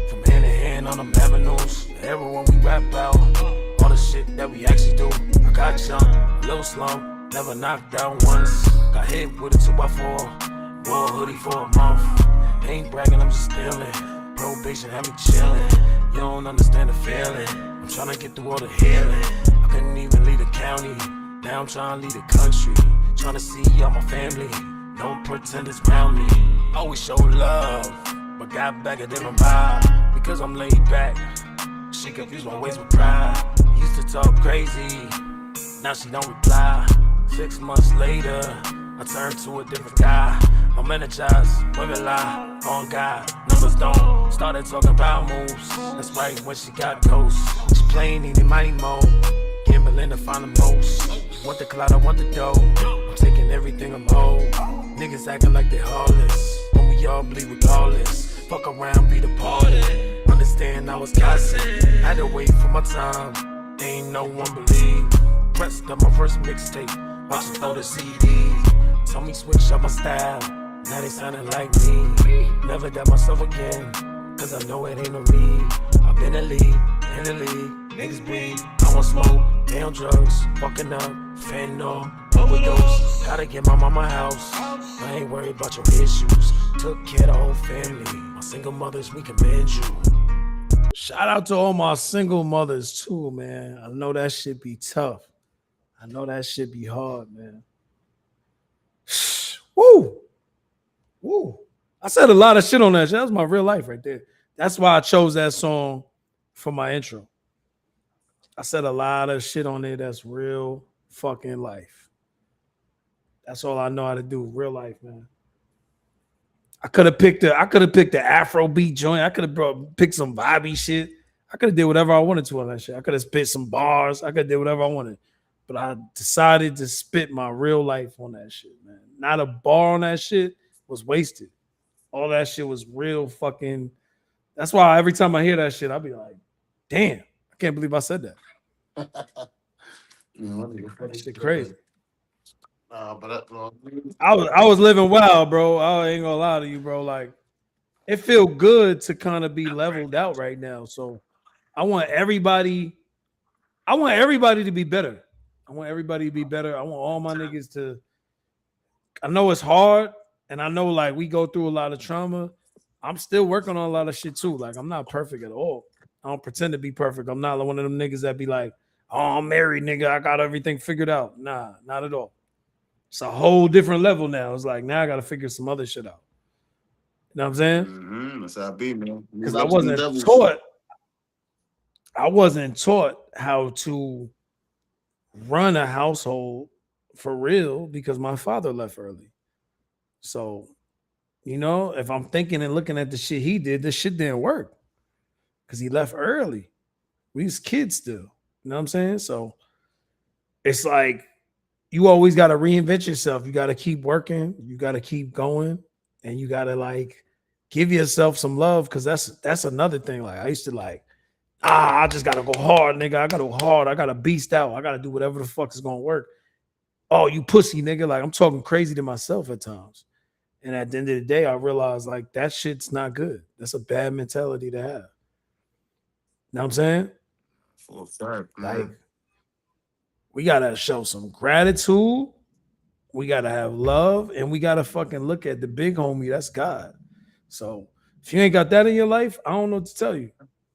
from hand to hand on them avenues. Everyone we rap about, all the shit that we actually do. I got jumped, a little slump, never knocked out once. Got hit with a 2x4, wore a hoodie for a month. Ain't bragging, I'm just stealing. Probation had me chillin'. You don't understand the feeling. I'm tryna get through all the healing. I couldn't even leave the county. Now I'm trying to leave the country, trying to see all my family. No pretenders around me, always show love, but got back at different vibe. Because I'm laid back, she confused my ways with pride. Used to talk crazy, now she don't reply. 6 months later, I turned to a different guy. I'm energized, women lie, on God, numbers don't. Started talking about moves, that's right when she got ghosts. She playing in money mode, gambling to find the most. Want the clout, I want the dough, I'm taking everything I'm owed. Niggas acting like they heartless, when we all bleed regardless. Fuck around, be the party. Understand I was gossip, had to wait for my time. Ain't no one believe. Pressed up my first mixtape, watch it throw the CD. Told me switch up my style, now they sounding like me. Never doubt myself again, cause I know it ain't no me. I've been in the league, niggas bleed. I want smoke, they on drugs, fucking up, fentanyl, overdose. Gotta get my mama a house, I ain't worried about your issues. Took care of the whole family, my single mothers, we commend you. Shout out to all my single mothers too, man. I know that shit be tough. I know that shit be hard, man. Woo! Woo! I said a lot of shit on that shit. That was my real life right there. That's why I chose that song for my intro. I said a lot of shit on there that's real fucking life. That's all I know how to do. Real life, man. I could have picked the Afrobeat joint. I could have picked some vibey shit. I could have did whatever I wanted to on that shit. I could have spit some bars. I could have did whatever I wanted. But I decided to spit my real life on that shit, man. Not a bar on that shit was wasted. All that shit was real fucking. That's why every time I hear that shit, I'll be like, damn, I can't believe I said that. That shit crazy. I was living wild, bro. I ain't gonna lie to you, bro. Like, it feel good to kind of be leveled out right now. So I want everybody to be better. I want everybody to be better. I want all my niggas to. I know it's hard, and I know like we go through a lot of trauma. I'm still working on a lot of shit too. Like, I'm not perfect at all. I don't pretend to be perfect. I'm not one of them niggas that be like, oh, I'm married, nigga. I got everything figured out. Nah, not at all. It's a whole different level now. It's like, now I got to figure some other shit out. You know what I'm saying? Mm-hmm. That's how I be, man. Because I wasn't taught how to run a household for real because my father left early. So, you know, if I'm thinking and looking at the shit he did, the shit didn't work because he left early. We was kids still. You know what I'm saying? So it's like you always got to reinvent yourself. You got to keep working. You got to keep going. And you got to like give yourself some love because that's another thing. Like I used to like, I just got to go hard, nigga. I got to go hard. I got to beast out. I got to do whatever the fuck is going to work. Oh, you pussy, nigga. Like I'm talking crazy to myself at times. And at the end of the day, I realized like that shit's not good. That's a bad mentality to have. You know what I'm saying? Full fact, man. Like, we gotta show some gratitude. We gotta have love, and we gotta fucking look at the big homie. That's God. So if you ain't got that in your life, I don't know what to tell you.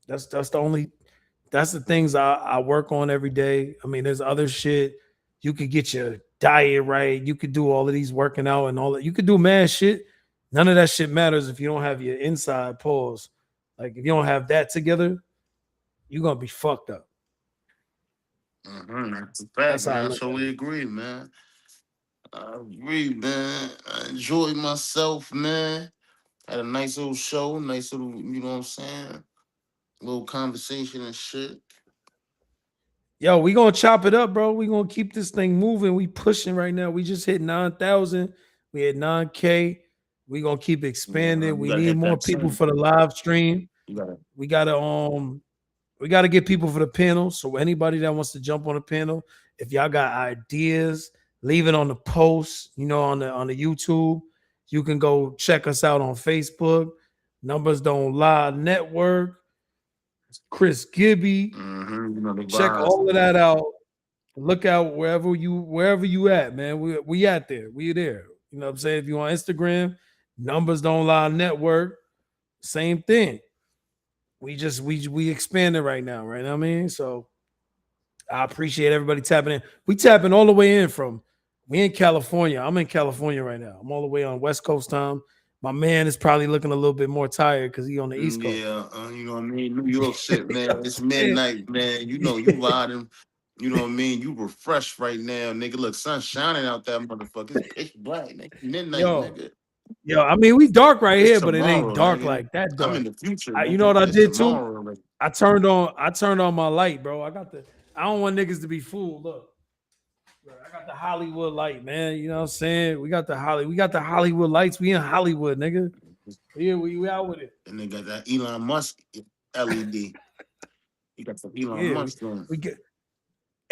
That's the things I work on every day. I mean, there's other shit. You could get your diet right. You could do all of these working out and all that. You could do mad shit. None of that shit matters if you don't have your inside pause. Like if you don't have that together, you're gonna be fucked up. Mm-hmm. That's a fact, man. I totally agree, man. I agree, man. I enjoyed myself, man. Had a nice little show, nice little, you know what I'm saying? Little conversation and shit. Yo, we gonna chop it up, bro. We gonna keep this thing moving. We pushing right now. We just hit 9,000. We had 9K. We gonna keep expanding. Yeah, we need more people for the live stream. We gotta get people for the panel. So anybody that wants to jump on the panel, if y'all got ideas, leave it on the post. You know, on the YouTube. You can go check us out on Facebook. Numbers Don't Lie Network. Chris Gibby. Mm-hmm. Check all of that out. Look out wherever you at, man. We out there. We there. You know what I'm saying? If you on Instagram, Numbers Don't Lie Network, same thing. We expanded right now, right? I mean, so I appreciate everybody tapping in. We tapping all the way in from. We in California. I'm in California right now. I'm all the way on West Coast time. My man is probably looking a little bit more tired because he on the East Coast. Yeah, you know what I mean? New York shit, You man. know what It's I'm saying? midnight, man. You know, you riding. You know what I mean? You refreshed right now, nigga. Look, sun shining out that motherfucker. It's pitch black, nigga. Midnight, Yo, nigga. yo, I mean, we dark right It's here, but it ain't tomorrow, dark nigga. like that I'm dark. in the future, You know what nigga. I It's did too? tomorrow, nigga. I turned on my light, bro. I don't want niggas to be fooled. Look, I got the Hollywood light, man. You know what I'm saying? We got the Hollywood lights. We in Hollywood, nigga. Yeah, we out with it. And they got that Elon Musk LED. You got some Elon Yeah, Musk on. we get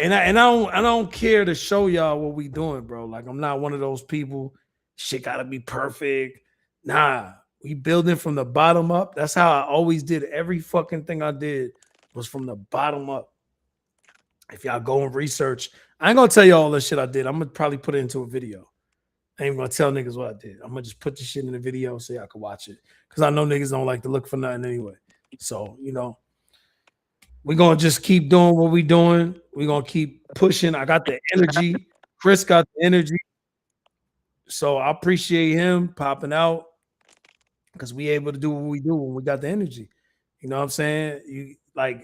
I don't care to show y'all what we doing, bro. Like I'm not one of those people. Shit gotta be perfect. Nah, we building from the bottom up. That's how I always did. Every fucking thing I did was from the bottom up. If y'all go and research, I ain't gonna tell you all the shit I did. I'm gonna probably put it into a video. I ain't gonna tell niggas what I did. I'm gonna just put the shit in the video so y'all can watch it. Cause I know niggas don't like to look for nothing anyway. So, you know, we're gonna just keep doing what we doing. We're gonna keep pushing. I got the energy. Chris got the energy. So I appreciate him popping out because we able to do what we do when we got the energy. You know what I'm saying? You like